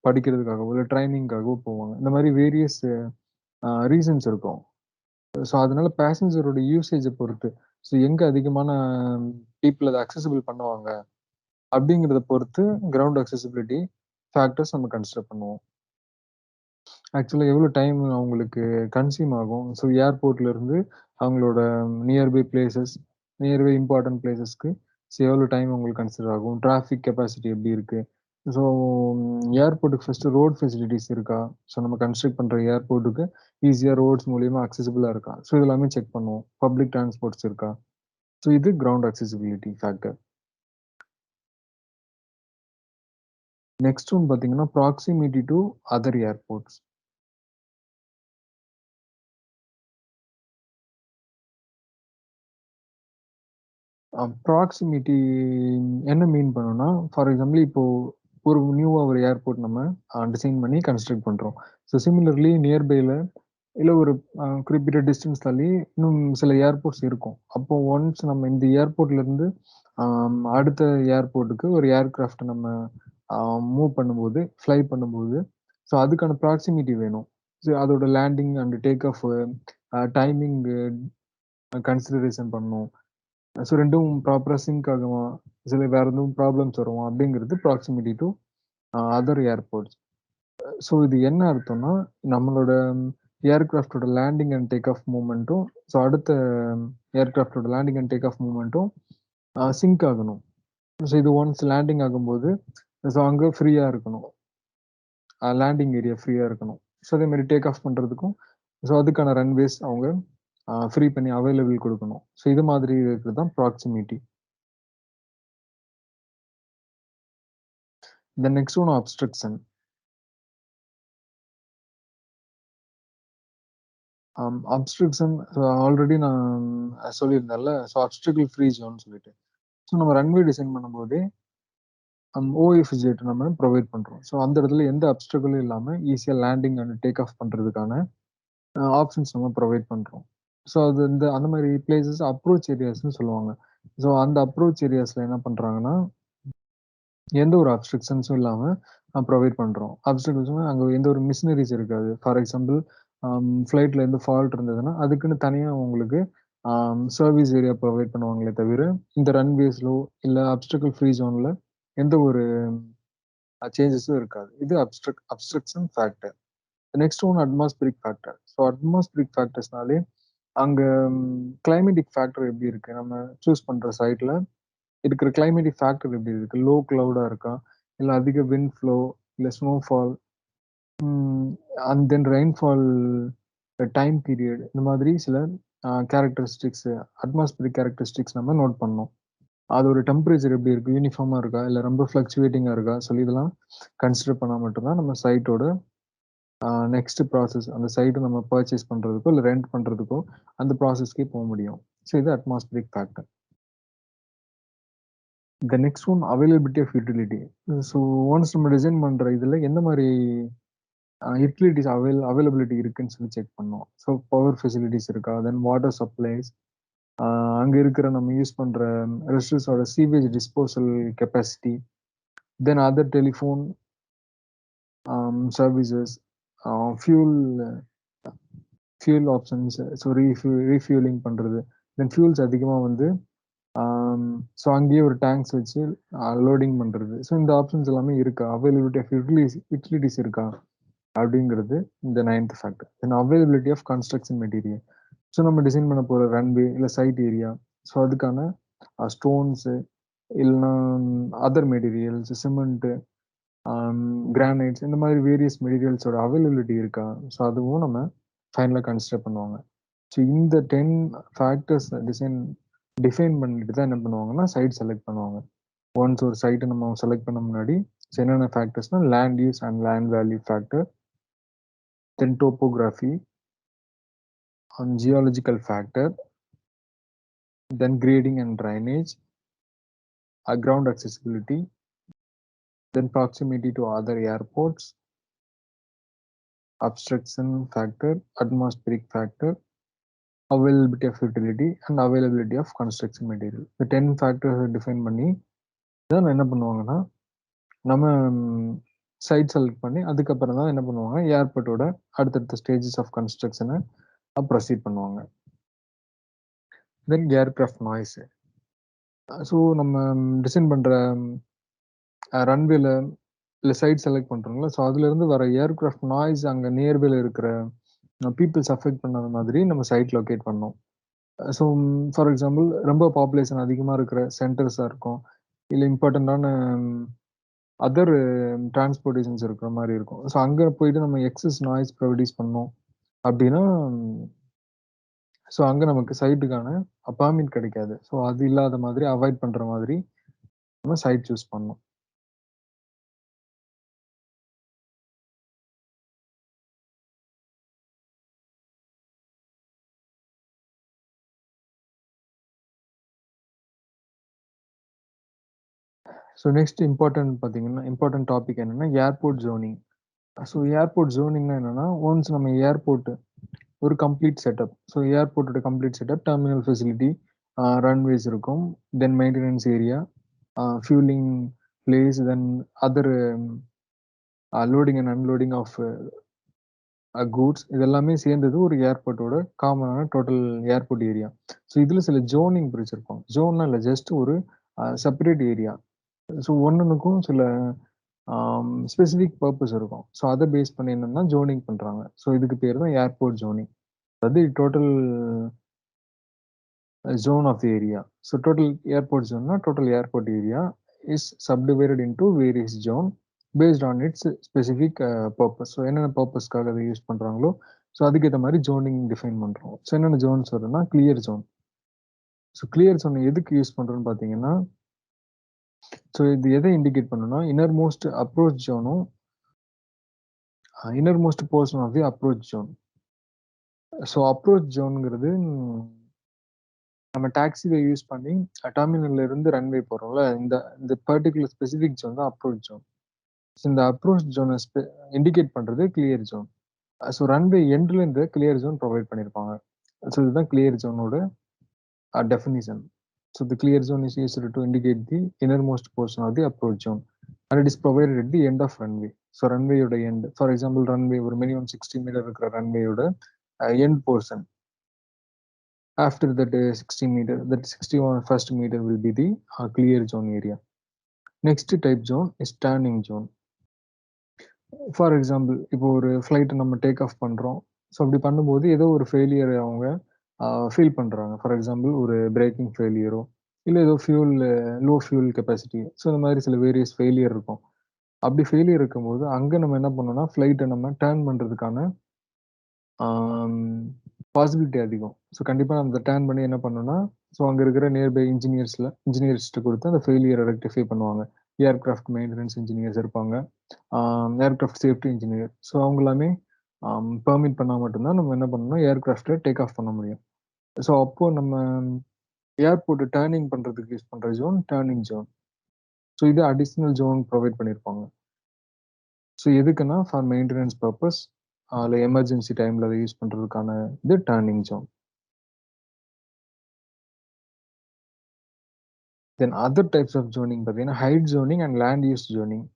S1: படிக்கிறதுக்காகவோ, இல்ல ட்ரெய்னிங்காகவோ போவாங்க. இந்த மாரி வேரியஸ் ரீசன்ஸ் இருக்கும். ஸோ அதனால பேசஞ்சரோட யூசேஜ பொறுத்து, ஸோ எங்க அதிகமான பீப்பிள் அத அக்சஸிபிள் பண்ணுவாங்க, அப்படிங்கிறத பொறுத்து கிரவுண்ட் அக்சஸிபிலிட்டி ஃபேக்டர்ஸ் நம்ம கன்சிடர் பண்ணுவோம். ஆக்சுவலா எவ்வளோ டைம் அவங்களுக்கு கன்சியூம் ஆகும். ஸோ ஏர்போர்ட்ல இருந்து அவங்களோட நியர்பை பிளேஸஸ், நியர்பை இம்பார்ட்டன்ட் பிளேஸஸ்க்கு ஸோ எவ்வளோ டைம் உங்களுக்கு கன்சிடர் ஆகும். டிராஃபிக் கெப்பாசிட்டி எப்படி இருக்கு? ஸோ ஏர்போர்ட்டுக்கு ஃபர்ஸ்ட்டு ரோட் ஃபெசிலிட்டீஸ் இருக்கா? ஸோ நம்ம கன்ஸ்ட்ரக்ட் பண்ற ஏர்போர்ட்டுக்கு ஈஸியா ரோட்ஸ் மூலியமா அக்சஸிபிளா இருக்கா? ஸோ இது எல்லாமே செக் பண்ணுவோம். பப்ளிக் டிரான்ஸ்போர்ட்ஸ் இருக்கா? ஸோ இது ground accessibility factor. Next one பார்த்தீங்கன்னா, proximity to other airports. Proximity என்ன மீன் பண்ணும்னா, ஃபார் எக்ஸாம்பிள் இப்போ ஒரு நியூவா ஒரு ஏர்போர்ட் நம்ம டிசைன் பண்ணி கன்ஸ்ட்ரக்ட் பண்றோம். ஸோ சிமிலர்லி நியர்பைல இல்ல ஒரு குறிப்பிட்ட டிஸ்டன்ஸ் தள்ளி இன்னும் சில ஏர்போர்ட்ஸ் இருக்கும். அப்போ ஒன்ஸ் நம்ம இந்த ஏர்போர்ட்ல இருந்து அடுத்த ஏர்போர்ட்டுக்கு ஒரு ஏர்கிராஃப்ட் நம்ம மூவ் பண்ணும்போது, ஃப்ளை பண்ணும்போது, ஸோ அதுக்கான ப்ராக்ஸிமிட்டி வேணும். ஸோ அதோட landing and take of timing consideration பண்ணணும். ஸோ 2ம் ப்ராப்பரா சிங்க் ஆகுமா? சில வேற எதுவும் ப்ராப்ளம்ஸ் வருமா? அப்படிங்கிறது proximity to other airports. So இது என்ன அர்த்தம்னா, நம்மளோட ஏர்கிராஃப்ட்டோட லேண்டிங் அண்ட் டேக் ஆஃப் மூவ்மெண்ட்டும், ஸோ அடுத்த ஏர்கிராஃப்ட்டோட லேண்டிங் அண்ட் டேக் ஆஃப் மூவ்மெண்ட்டும் சிங்க் ஆகணும். ஸோ இது ஒன்ஸ் லேண்டிங் ஆகும்போது, ஸோ அங்க ஃப்ரீயா இருக்கணும். லேண்டிங் ஏரியா ஃப்ரீயா இருக்கணும். ஸோ அதே மாரி டேக் ஆஃப் பண்றதுக்கும், ஸோ அதுக்கான ரன்வேஸ் அவங்க ஃப்ரீ பண்ணி அவைலபிள் குடுக்கணும். ஸோ இது மாதிரி இருக்கிறது தான் proximity. The next one obstruction. Obstruction already நான் சொல்லியிருந்தேன்ல. ஸோ அப்ஸ்ட்ரக்கிள் ஃப்ரீ ஜோன் சொல்லிட்டு. ஸோ நம்ம ரன்வே டிசைன் பண்ணும்போதே ஓஎஃப்ஜெட் நம்ம ப்ரொவைட் பண்றோம். ஸோ அந்த இடத்துல எந்த அப்ஸ்ட்ரக்கிளும் இல்லாம ஈஸியா லேண்டிங் அண்ட் டேக் ஆஃப் பண்றதுக்கான ஆப்ஷன்ஸ் நம்ம ப்ரொவைட் பண்றோம். ஸோ அது அந்த மாரி பிளேஸஸ் அப்ரோச் ஏரியாஸ்ன்னு சொல்லுவாங்க. ஸோ அந்த அப்ரோச் ஏரியாஸ்ல என்ன பண்றாங்கன்னா, எந்த ஒரு அப்ஸ்ட்ரக்ஷன்ஸும் இல்லாம ப்ரொவைட் பண்றோம். அப்ஸ்ட்ரக்ஷன்னா அங்க எந்த ஒரு மிஷினரிஸ் இருக்காது. ஃபார் எக்ஸாம்பிள் ஃப்ளைட்ல எந்த ஃபால்ட் இருந்ததுன்னா, அதுக்குன்னு தனியா உங்களுக்கு சர்வீஸ் ஏரியா ப்ரொவைட் பண்ணுவாங்களே தவிர, இந்த ரன்வேஸ்லோ இல்ல அப்ஸ்ட்ரக்கிள் ஃப்ரீ ஜோன்ல எந்த ஒரு சேஞ்சஸும் இருக்காது. இது obstruction factor. Next one atmospheric factor. So atmospheric ஃபேக்டர்ஸ்னாலே அங்க கிளைமேட்டிக் ஃபேக்டர் எப்படி இருக்கு? நம்ம சூஸ் பண்ற சைட்ல இருக்கிற கிளைமேட்டிக் ஃபேக்டர் எப்படி இருக்கு? லோ கிளவுடா இருக்கா? இல்ல அதிக விண்ட் ஃப்ளோ, இல்ல ஸ்னோஃபால், ம் and then rainfall time period இந்த மாதிரி சில கேரக்டரிஸ்டிக்ஸ் அட்மாஸ்பியரிக் கேரக்டரிஸ்டிக்ஸ் நம்ம நோட் பண்ணணும். அதோட டெம்பரேச்சர் எப்படி இருக்கு? யூனிஃபார்மா இருக்கா? இல்ல ரொம்ப ஃப்ளக்சுவேட்டிங்கா இருக்கா? சொல்லி இதெல்லாம் கன்சிடர் பண்ணா மட்டும் தான் நம்ம சைட்டோட நெக்ஸ்ட் ப்ராசஸ் அந்த சைட்ட நம்ம பர்ச்சேஸ் பண்றதுக்கோ, இல்ல ரெண்ட் பண்றதுக்கோ அந்த ப்ராசஸ்க்கே போ முடியும். ஸோ இது atmospheric factor. The next one availability of utility. So once நம்ம டிசைன் பண்ற இதுல எந்த மாரி யூட்டிலிட்டிஸ் அவைலபிலிட்டி இருக்குன்னு சொல்லி செக் பண்ணோம். ஸோ பவர் ஃபெசிலிட்டிஸ் இருக்கா? தென் வாட்டர் சப்ளைஸ், அங்க இருக்கிற நம்ம யூஸ் பண்ற ரெஸ்ட்ரூம்ஸோட sewage disposal capacity, then other telephone services, fuel fuel options, so refuelling பண்றது. தென் ஃபியூல்ஸ் அதிகமா வந்து ஸோ அங்கேயே ஒரு டேங்க்ஸ் வச்சு லோடிங் பண்றது. ஸோ இந்த ஆப்ஷன்ஸ் எல்லாமே இருக்கா? அவைலபிலிட்டி ஆஃப் யூட்டிலிட்டிஸ் இருக்கா? அப்படிங்கிறது இந்த 9th factor. Then availability of construction material. So நம்ம டிசைன் பண்ண போற ரன்வே இல்ல சைட் ஏரியா, ஸோ அதுக்கான ஸ்டோன்ஸு இல்லைன்னா அதர் மெட்டீரியல்ஸ், சிமெண்ட்டு, கிரானைட்ஸ், இந்த மாதிரி வேரியஸ் மெட்டீரியல்ஸோட அவைலபிலிட்டி இருக்கா? ஸோ அதுவும் நம்ம ஃபைனலா கன்சிடர் பண்ணுவாங்க. ஸோ இந்த 10 ஃபேக்டர்ஸ் டிஃபைன் பண்ணிட்டு தான் என்ன பண்ணுவாங்கன்னா சைட் செலக்ட் பண்ணுவாங்க. ஒன்ஸ் ஒரு சைட்டை நம்ம செலக்ட் பண்ண முன்னாடி என்னென்ன ஃபேக்டர்ஸ்னா land use and land value factor, then topography, geological factor, then grading and drainage, ground accessibility, then proximity to other airports, obstruction factor, atmospheric factor, availability of utility, and availability of construction material. The 10 factors define பண்ணி தான் என்ன பண்ணுவாங்கன்னா நம்ம சைட் செலக்ட் பண்ணி அதுக்கப்புறம் தான் என்ன பண்ணுவாங்க ஏர்போர்ட்டோட அடுத்தடுத்த ஸ்டேஜஸ் ஆஃப் கன்ஸ்ட்ரக்ஷனை ப்ரொசீட் பண்ணுவாங்க. தென் ஏர்கிராஃப்ட் நாய்ஸ். ஸோ நம்ம டிசைன் பண்ற ரன்வேல இல்லை சைட் செலக்ட் பண்ணுறோங்களா, ஸோ அதுலேருந்து வர ஏர்கிராஃப்ட் நாய்ஸ் அங்கே நியர்பைல இருக்கிற பீப்புள்ஸ் அஃபெக்ட் பண்ணாத மாதிரி நம்ம சைட் லொக்கேட் பண்ணோம். ஸோ ஃபார் எக்ஸாம்பிள் ரொம்ப பாப்புலேஷன் அதிகமாக இருக்கிற சென்டர்ஸாக இருக்கும், இல்லை இம்பார்ட்டண்ட்டான அதர் டிரான்ஸ்போர்ட்டேஷன்ஸ் இருக்கிற மாதிரி இருக்கும். ஸோ அங்கே போயிட்டு நம்ம எக்ஸஸ் நாய்ஸ் ப்ரொடியூஸ் பண்ணோம் அப்படின்னா ஸோ அங்கே நமக்கு சைட்டுக்கான பெர்மிட் கிடைக்காது. ஸோ அது இல்லாத மாதிரி அவாய்ட் பண்ணுற மாதிரி நம்ம சைட் சூஸ் பண்ணோம். ஸோ நெக்ஸ்ட் இம்பார்ட்டன்ட் டாபிக் என்னன்னா ஏர்போர்ட் ஜோனிங். ஸோ ஏர்போர்ட் ஜோனிங்னா என்னன்னா ஒன்ஸ் நம்ம ஏர்போர்ட் ஒரு கம்ப்ளீட் செட்டப். ஸோ ஏர்போர்ட்டோட complete setup, terminal facility, runways இருக்கும், then maintenance area, fueling place, then other loading and unloading of goods, இதெல்லாமே சேர்ந்தது ஒரு ஏர்போர்ட்டோட காமனான டோட்டல் ஏர்போர்ட் ஏரியா. ஸோ இதில் சில ஜோனிங் பிரிச்சிருப்போம். ஜோன்னா இல்லை, ஜஸ்ட் ஒரு செப்பரேட் ஏரியா. ஸோ ஒன்றுக்கும் சில ஸ்பெசிஃபிக் பர்பஸ் இருக்கும். ஸோ அதை பேஸ் பண்ணி என்னன்னா ஜோனிங் பண்ணுறாங்க. ஸோ இதுக்கு பேர் தான் ஏர்போர்ட் ஜோனிங். அதாவது total zone of the area. So total airport zone, total airport area is subdivided into various zone based on its specific purpose. So என்னென்ன பர்பஸ்க்காக அதை யூஸ் பண்றாங்களோ ஸோ அதுக்கேற்ற மாதிரி ஜோனிங் டிஃபைன் பண்றோம். ஸோ என்னென்ன ஜோன்ஸ் வருதுன்னா clear zone. So clear zone எதுக்கு யூஸ் பண்றோம்னு பார்த்தீங்கன்னா, ஸோ இது எதை இண்டிகேட் பண்ணுன்னா இன்னர் மோஸ்ட் அப்ரோச் ஜோனும் inner most portion of the approach zone. So approach ஜோனுங்கிறது நம்ம டாக்ஸிவே யூஸ் பண்ணி டெர்மினல்ல இருந்து ரன்வே போறோம்ல, இந்த இந்த பர்டிகுலர் ஸ்பெசிஃபிக் ஜோன் தான் அப்ரோச் ஜோன். ஸோ இந்த அப்ரோச் ஜோனை இண்டிகேட் பண்றது கிளியர் ஜோன். ஸோ ரன்வே எண்ட்ல இந்த கிளியர் ஜோன் ப்ரொவைட் பண்ணியிருப்பாங்க. ஸோ இதுதான் கிளியர் ஜோனோட definition. So the clear zone is used to indicate the inner most portion of the approach zone and it is provided at the end of runway. So ரன்வேயோட எண்ட், ஃபார் எக்ஸாம்பிள் ரன்வே ஒரு மினிமம் 60 மீட்டர் இருக்கிற ரன்வேயோட end portion. After that 60 meter, that 61st meter will be the clear zone area. Next type zone is turning zone. For example இப்போ ஒரு ஃப்ளைட்டை நம்ம டேக் ஆஃப் பண்ணுறோம். ஸோ அப்படி பண்ணும்போது ஏதோ ஒரு ஃபெயிலியர் அவங்க ஃபீல் பண்ணுறாங்க. ஃபார் எக்ஸாம்பிள் ஒரு பிரேக்கிங் ஃபெயிலியரோ இல்லை ஏதோ லோ ஃபியூல் கெப்பாசிட்டி, ஸோ இந்த மாதிரி சில வேரியஸ் ஃபெயிலியர் இருக்கும். அப்படி ஃபெயிலியர் இருக்கும்போது அங்கே நம்ம என்ன பண்ணோம்னா ஃப்ளைட்டை நம்ம டேர்ன் பண்ணுறதுக்கான பாசிபிலிட்டி அதிகம். ஸோ கண்டிப்பாக அந்த டேர்ன் பண்ணி என்ன பண்ணணும்னா ஸோ அங்கே இருக்கிற நியர்பை இன்ஜினியர்ஸ்ட்டு கொடுத்து அந்த ஃபெயிலியரை ரெக்டிஃபை பண்ணுவாங்க. ஏர்கிராஃப்ட் மெயின்டெனன்ஸ் இன்ஜினியர்ஸ் இருப்பாங்க, ஏர்கிராஃப்ட் சேஃப்டி இன்ஜினியர். ஸோ அவங்க எல்லாமே பெர்மிட் பண்ணால் மட்டும்தான் நம்ம என்ன பண்ணணும்னா ஏர்கிராஃப்டை டேக் ஆஃப் பண்ண முடியும். ஸோ அப்போது நம்ம ஏர்போர்ட் டேர்னிங் பண்ணுறதுக்கு யூஸ் பண்ணுற ஜோன் டேர்னிங் ஜோன். ஸோ இது அடிஷனல் ஜோன் ப்ரொவைட் பண்ணியிருப்பாங்க. ஸோ எதுக்குன்னா, ஃபார் மெயின்டனன்ஸ் பர்ப்பஸ் இல்ல எமர்ஜென்சி டைம்ல அத யூஸ் பண்றதுக்கான இது turning zone. Then other types of zoning பார்த்தீங்கன்னா, height zoning and land use zoning.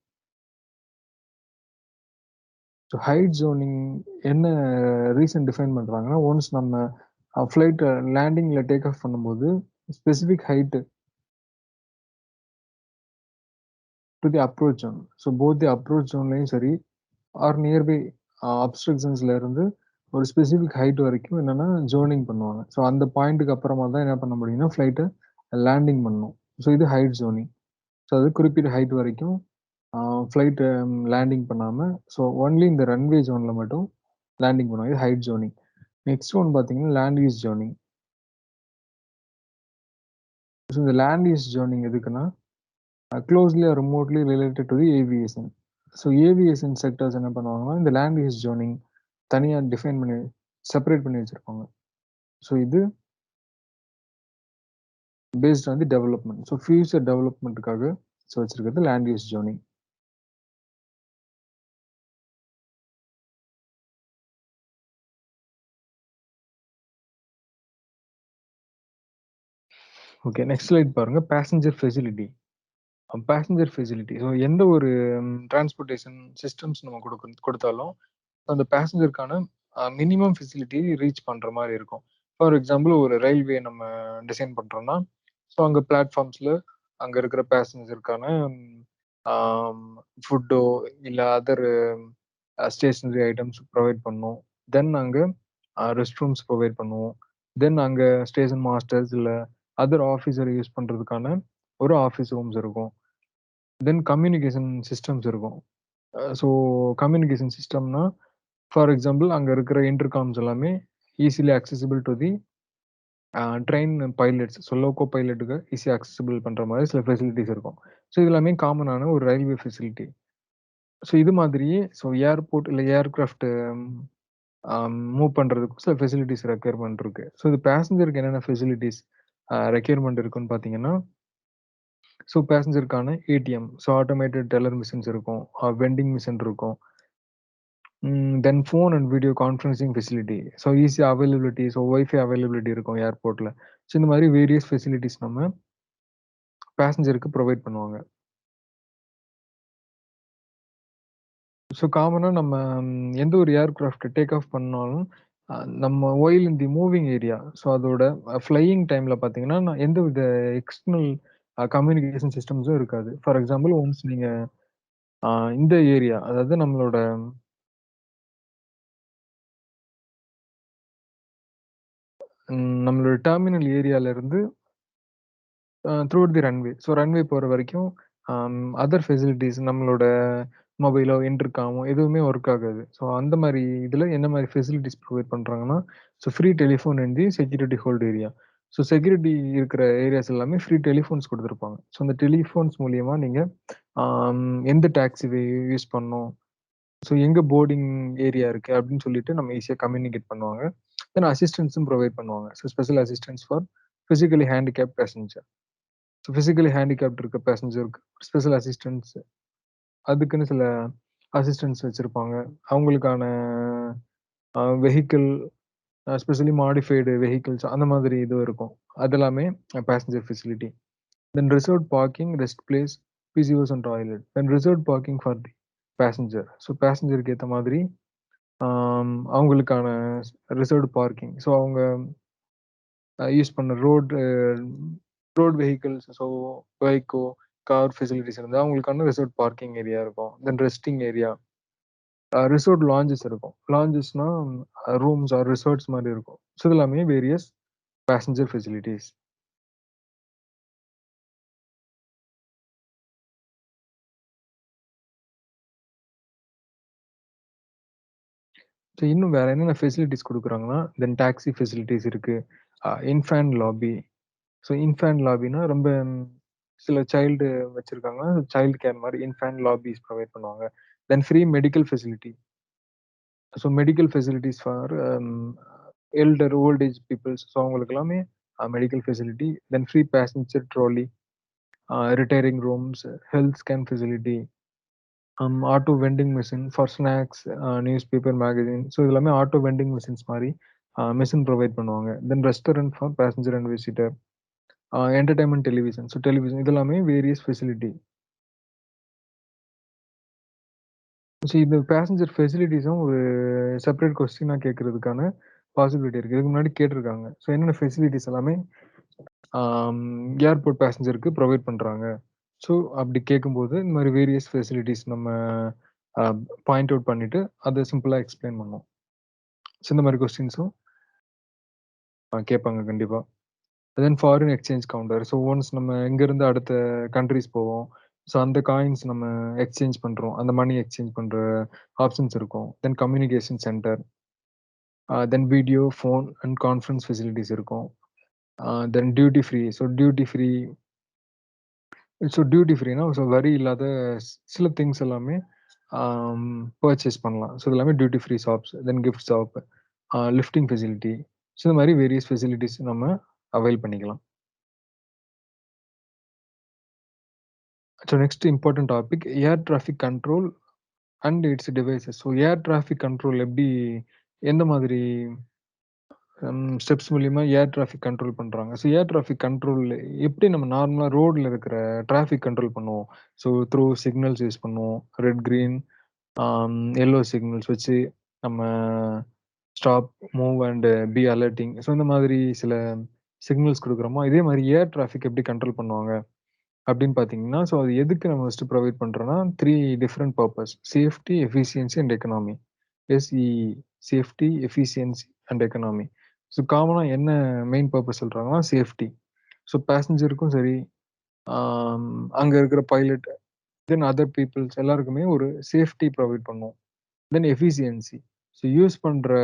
S1: So height zoning என்ன ரீசன் டிஃபைன் பண்றாங்கன்னா, ஒன்ஸ் நம்ம ஃப்ளைட் லேண்டிங்ல டேக் ஆஃப் பண்ணும்போது, specific height to the approach zone. So both the approach ஜோன்லயும் சரி, ஆர் நியர்பை அப்ஸ்ட்ரக்ஷன்ஸ்ல இருந்து ஒரு ஸ்பெசிஃபிக் ஹைட் வரைக்கும் என்னன்னா ஜோனிங் பண்ணுவாங்க. ஸோ அந்த பாயிண்ட்டுக்கு அப்புறமா தான் என்ன பண்ண முடியும்னா, ஃப்ளைட்ட லேண்டிங் பண்ணணும். ஸோ இது ஹைட் ஜோனிங். ஸோ அது குறிப்பிட்ட ஹைட் வரைக்கும் ஃப்ளைட் லேண்டிங் பண்ணாம, ஸோ ஒன்லி இந்த ரன்வே ஜோன்ல மட்டும் லேண்டிங் பண்ணுவாங்க. இது ஹைட் ஜோனிங். நெக்ஸ்ட் ஒன் பார்த்தீங்கன்னா, லேண்ட் யூஸ் ஜோனிங். ஸோ இந்த லேண்ட் யூஸ் ஜோனிங் எதுக்குன்னா, closely or remotely related to the aviation. So aviation sectors என்ன பண்ணுவாங்கன்னா, இந்த லேண்ட் யூஸ் ஜோனிங் தனியா டிஃபைன் பண்ணி செப்பரேட் பண்ணி வச்சிருப்பாங்க. ஸோ இது based on the development. So future டெவலப்மெண்ட்டுக்காக வச்சிருக்கிறது land use zoning. Okay. Next slide பாருங்க. Passenger facility. Passenger facility. So எந்த ஒரு டிரான்ஸ்போர்ட்டேஷன் சிஸ்டம்ஸ் நம்ம கொடுத்தாலும், அந்த பேசஞ்சருக்கான மினிமம் ஃபெசிலிட்டி ரீச் பண்ற மாரி இருக்கும். ஃபார் எக்ஸாம்பிள் ஒரு ரயில்வே நம்ம டிசைன் பண்றோம்னா, ஸோ அங்க பிளாட்ஃபார்ம்ஸ்ல அங்க இருக்கிற பேசஞ்சருக்கான ஆம் ஃபுட்டோ இல்ல அதர் ஸ்டேஷனரி ஐட்டம்ஸ் ப்ரொவைட் பண்ணணும். தென் அங்க ரெஸ்ட் ரூம்ஸ் ப்ரொவைட் பண்ணுவோம். தென் அங்க ஸ்டேஷன் மாஸ்டர்ஸ் இல்ல அதர் ஆஃபீஸர் யூஸ் பண்றதுக்கான ஒரு ஆஃபீஸ் ரூம்ஸ் இருக்கும். தென் கம்யூனிகேஷன் சிஸ்டம்ஸ் இருக்கும். ஸோ கம்யூனிகேஷன் சிஸ்டம்னா, ஃபார் எக்ஸாம்பிள் அங்க இருக்கிற இன்டர்காம்ஸ் எல்லாமே easily accessible to the train pilots. So loco பைலட்டுக்கு ஈஸியா அக்சஸிபிள் பண்ற மாரி சில ஃபெசிலிட்டீஸ் இருக்கும். ஸோ இது எல்லாமே காமனான ஒரு ரயில்வே ஃபெசிலிட்டி. ஸோ இது மாதிரியே ஏர்போர்ட் இல்ல ஏர்கிராஃப்ட் மூவ் பண்றதுக்கு சில ஃபெசிலிட்டீஸ் ரெக்யர்மென்ட் இருக்கு. ஸோ இது பேசஞ்சருக்கு என்னென்ன ஃபெசிலிட்டீஸ் ரெக்யர்மென்ட் இருக்குன்னு பார்த்தீங்கன்னா, ஸோ பேசஞ்சருக்கான ATM, so automated teller machines இருக்கும். வெண்டிங் மிஷின் இருக்கும். Then phone and video conferencing facility. So ஈஸியா அவைலபிலிட்டி, ஸோ வைஃபை அவைலபிலிட்டி இருக்கும் ஏர்போர்ட்ல. ஸோ இந்த மாரி வேரியஸ் ஃபெசிலிட்டீஸ் நம்ம பேசஞ்சருக்கு ப்ரொவைட் பண்ணுவாங்க. ஸோ காமனா நம்ம எந்த ஒரு ஏர்கிராஃப்ட் டேக் ஆஃப் பண்ணாலும், நம்ம ஒயில் இன் தி மூவிங் ஏரியா, ஸோ அதோட ஃப்ளையிங் டைம்ல பார்த்தீங்கன்னா, எந்தவித எக்ஸ்டர்னல் கம்யூனிகேஷன் சிஸ்டம்ஸும் இருக்காது. ஃபார் எக்ஸாம்பிள் ஒன்ஸ் நீங்க அ இந்த ஏரியா, அதாவது நம்மளோட டெர்மினல் ஏரியால இருந்து த்ரூஅவுட் தி ரன்வே. ஸோ ரன்வே போற வரைக்கும் அதர் ஃபெசிலிட்டீஸ் நம்மளோட மொபைலோ, இன்டர்காமோ எதுவுமே ஒர்க் ஆகாது. ஸோ அந்த மாரி இதுல என்ன மாரி ஃபெசிலிட்டீஸ் ப்ரொவைட் பண்றாங்கன்னா, ஸோ ஃப்ரீ டெலிஃபோன் இன் தி security hold area. So security இருக்கிற ஏரியாஸ் எல்லாமே ஃப்ரீ டெலிஃபோன்ஸ் குடுத்துருப்பாங்க. ஸோ அந்த டெலிஃபோன்ஸ் மூலியமா நீங்க எந்த டாக்ஸி வே யூஸ் பண்ணணும், ஸோ எங்க போர்டிங் ஏரியா இருக்கு அப்படின்னு சொல்லிட்டு நம்ம ஈஸியா கம்யூனிகேட் பண்ணுவாங்க. தென் அசிஸ்டன்ஸும் ப்ரொவைட் பண்ணுவாங்க. So special assistance for physically handicapped passenger. So physically handicapped இருக்க பேசஞ்சருக்கு ஸ்பெஷல் அசிஸ்டன்ஸ் அதுக்குன்னு சில அசிஸ்டன்ஸ் வச்சிருப்பாங்க. அவங்களுக்கான வெஹிக்கிள் ஸ்பெஷலி மாடிஃபைடு வெஹிக்கிள்ஸ் அந்த மாதிரி இது இருக்கும். அது எல்லாமே passenger facility. Then reserved parking, rest place, PCOs and toilet. Then reserved parking for the passenger. So பேசஞ்சருக்கு ஏத்த மாதிரி அவங்களுக்கான ரிசர்வ்ட் பார்க்கிங். ஸோ அவங்க யூஸ் பண்ண ரோட் வெஹிக்கிள்ஸ், ஸோ பைக்கோ, கார் ஃபெசிலிட்டிஸ் இருந்தா அவங்களுக்கான ரிசர்வ்ட் பார்க்கிங் ஏரியா இருக்கும். Then resting area, resort lounges இருக்கும். லாஞ்சஸ்னா ரூம்ஸ் ஆர் ரிசார்ட்ஸ் மாரி இருக்கும். ஸோ இது எல்லாமே வேரியஸ் பேசஞ்சர் ஃபெசிலிட்டீஸ். ஸோ இன்னும் வேற என்னென்ன ஃபெசிலிட்டீஸ் குடுக்குறாங்கன்னா, தென் டாக்ஸி ஃபெசிலிட்டீஸ் இருக்கு. Infant lobby. ஸோ இன்ஃபேன்ட் லாபின்னா ரொம்ப சில சைல்டு வச்சிருக்காங்க. சைல்ட் கேர் மாரி இன்ஃபேன்ட் லாபிஸ் ப்ரொவைட் பண்ணுவாங்க. Then free medical facility. So medical facilities for old age peoples. So அவங்களுக்கு எல்லாமே medical facility. Then free passenger trolley. retiring rooms, health scan facility, auto vending machine for snacks, newspaper, magazine. So இது எல்லாமே ஆட்டோ வெண்டிங் மிஷின்ஸ் மாரி மிஷின் ப்ரொவைட் பண்ணுவாங்க. தென் restaurant for passenger and visitor, entertainment television. So television இது எல்லாமே வேரியஸ் ஃபெசிலிட்டி. ஸோ இந்த பேசஞ்சர் ஃபெசிலிட்டீஸும் ஒரு செப்பரேட் கொஸ்டினா கேட்கறதுக்கான பாசிபிலிட்டி இருக்கு. இதுக்கு முன்னாடி கேட்டிருக்காங்க. ஸோ என்னென்ன ஃபெசிலிட்டீஸ் எல்லாமே ஏர்போர்ட் பேசஞ்சருக்கு ப்ரொவைட் பண்றாங்க. ஸோ அப்படி கேட்கும்போது இந்த மாதிரி வேரியஸ் ஃபெசிலிட்டீஸ் நம்ம பாயிண்ட் அவுட் பண்ணிட்டு அதை சிம்பிளா எக்ஸ்பிளைன் பண்ணோம். ஸோ இந்த மாதிரி கொஸ்டின்ஸும் கேட்பாங்க கண்டிப்பா. Then foreign exchange counter. So once நம்ம இங்கேருந்து அடுத்த கண்ட்ரிஸ் போவோம். ஸோ அந்த காயின்ஸ் நம்ம எக்ஸ்சேஞ்ச் பண்றோம். அந்த மணி எக்ஸ்சேஞ்ச் பண்ற ஆப்ஷன்ஸ் இருக்கும். Then communication centre, then video, phone and conference facilities இருக்கும். Then duty free. So duty ஃப்ரீனா ஸோ வரி இல்லாத சில திங்ஸ் எல்லாமே பர்ச்சேஸ் பண்ணலாம். ஸோ இது எல்லாமே duty free shops. Then gift shop, lifting facility. So இந்த மாதிரி வேரியஸ் ஃபெசிலிட்டிஸ் நம்ம அவைல் பண்ணிக்கலாம். So next important topic air traffic control and its devices. So air traffic control எப்படி, எந்த மாதிரி ஸ்டெப்ஸ் மூலியமா ஏர் டிராஃபிக் கண்ட்ரோல் பண்றாங்க. ஸோ ஏர் டிராஃபிக் கண்ட்ரோல் எப்படி நம்ம நார்மலா ரோட்ல இருக்கிற டிராஃபிக் கண்ட்ரோல் பண்ணுவோம். ஸோ த்ரூ சிக்னல்ஸ் யூஸ் பண்ணுவோம். ரெட், கிரீன், எல்லோ சிக்னல்ஸ் வச்சு நம்ம stop, move and B alerting. So இந்த மாதிரி சில சிக்னல்ஸ் கொடுக்குறோமோ, இதே மாதிரி ஏர் டிராஃபிக் எப்படி கண்ட்ரோல் பண்ணுவாங்க அப்படின்னு பார்த்தீங்கன்னா, ஸோ அது எதுக்கு நம்ம ஃபர்ஸ்ட் ப்ரொவைட் பண்றோம்னா 3 different purpose: safety, efficiency and economy. SE, safety, efficiency and economy. So காமனா என்ன மெயின் பர்ப்பஸ் சொல்றாங்கன்னா சேஃப்டி. ஸோ பேசஞ்சருக்கும் சரி, அங்க இருக்கிற பைலட், தென் அதர் பீப்புள்ஸ் எல்லாருக்குமே ஒரு சேஃப்டி ப்ரொவைட் பண்ணும். Then efficiency. ஸோ யூஸ் பண்ற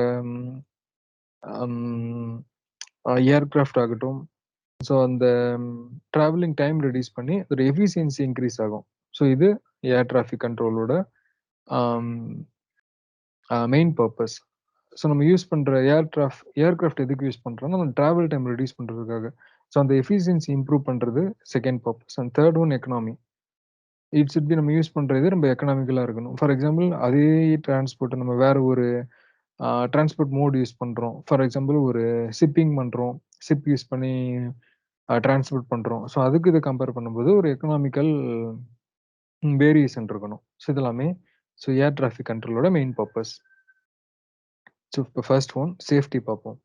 S1: ஏர்கிராஃப்ட் ஆகட்டும், ஸோ அந்த டிராவலிங் டைம் ரெடியூஸ் பண்ணி அதோட எஃபிஷியன்சி இன்க்ரீஸ் ஆகும். ஸோ இது ஏர் டிராஃபிக் கண்ட்ரோலோட மெயின் பர்ப்பஸ். ஸோ நம்ம யூஸ் பண்ற ஏர்கிராஃப்ட் எதுக்கு யூஸ் பண்றோம்னா நம்ம டிராவல் டைம் ரெடியூஸ் பண்றதுக்காக. ஸோ அந்த எஃபிஷியன்சி இம்ப்ரூவ் பண்றது second purpose. And third one economy. It should be நம்ம யூஸ் பண்றது ரொம்ப எக்கனாமிக்கலா இருக்கணும். ஃபார் எக்ஸாம்பிள் அதே டிரான்ஸ்போர்ட் நம்ம வேற ஒரு டிரான்ஸ்போர்ட் மோட் யூஸ் பண்றோம். ஃபார் எக்ஸாம்பிள் ஒரு ஷிப்பிங் பண்றோம். ஷிப் யூஸ் பண்ணி டிரான்ஸ்போர்ட் பண்றோம். ஸோ அதுக்கு இதை கம்பேர் பண்ணும்போது ஒரு எக்கனாமிக்கல் வேரியேஷன் இருக்கணும். ஸோ இதெல்லாமே ஸோ ஏர் டிராஃபிக் கண்ட்ரோலோட மெயின் பர்ப்பஸ். ஸோ இப்போ ஃபர்ஸ்ட் ஒன் சேஃப்டி பார்ப்போம்.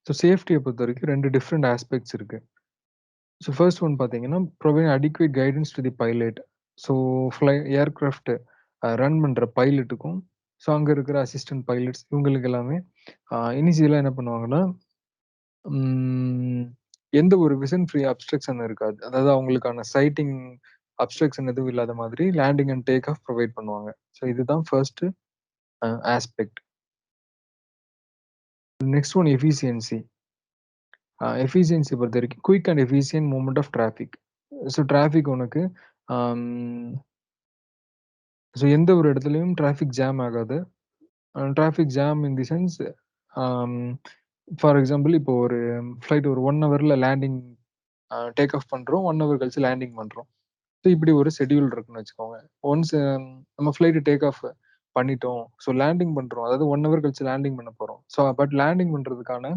S1: ஸோ சேஃப்டியை பொறுத்த வரைக்கும் 2 டிஃப்ரெண்ட் ஆஸ்பெக்ட்ஸ் இருக்கு. ஸோ ஃபர்ஸ்ட் ஒன் பார்த்தீங்கன்னா provide adequate guidance to the pilot. So aircraft run பண்ற பைலட்டுக்கும், ஸோ அங்க இருக்கிற அசிஸ்டன்ட் பைலட்ஸ் இவங்களுக்கு எல்லாமே இனிஷியலா என்ன பண்ணுவாங்கன்னா, எந்த ஒரு விஷன் ஃப்ரீ அப்ஸ்ட்ரக்ஷன் இருக்காது. அதாவது அவங்களுக்கான சைட்டிங் அப்ஸ்ட்ரக்ஷன் எதுவும் இல்லாத மாதிரி landing and take off provide பண்ணுவாங்க. ஸோ இதுதான் first aspect. Next one efficiency. Efficiency பொறுத்த வரைக்கும் quick and efficient movement of traffic. So traffic உனக்கு ஸோ எந்த ஒரு இடத்துலையும் டிராஃபிக் ஜாம் ஆகாது. Traffic jam in the sense, for example இப்போ ஒரு ஃப்ளைட் ஒரு 1 ஹவர்ல லேண்டிங் டேக் ஆஃப் பண்றோம். 1 ஹவர் கழிச்சு லேண்டிங் பண்றோம். ஸோ இப்படி ஒரு ஷெட்யூல் இருக்குன்னு வச்சுக்கோங்க. ஒன்ஸ் நம்ம ஃப்ளைட் டேக் ஆஃப் பண்ணிட்டோம். ஸோ லேண்டிங் பண்றோம். அதாவது 1 ஹவர் கழிச்சு லேண்டிங் பண்ண போறோம். ஸோ பட் லேண்டிங் பண்றதுக்கான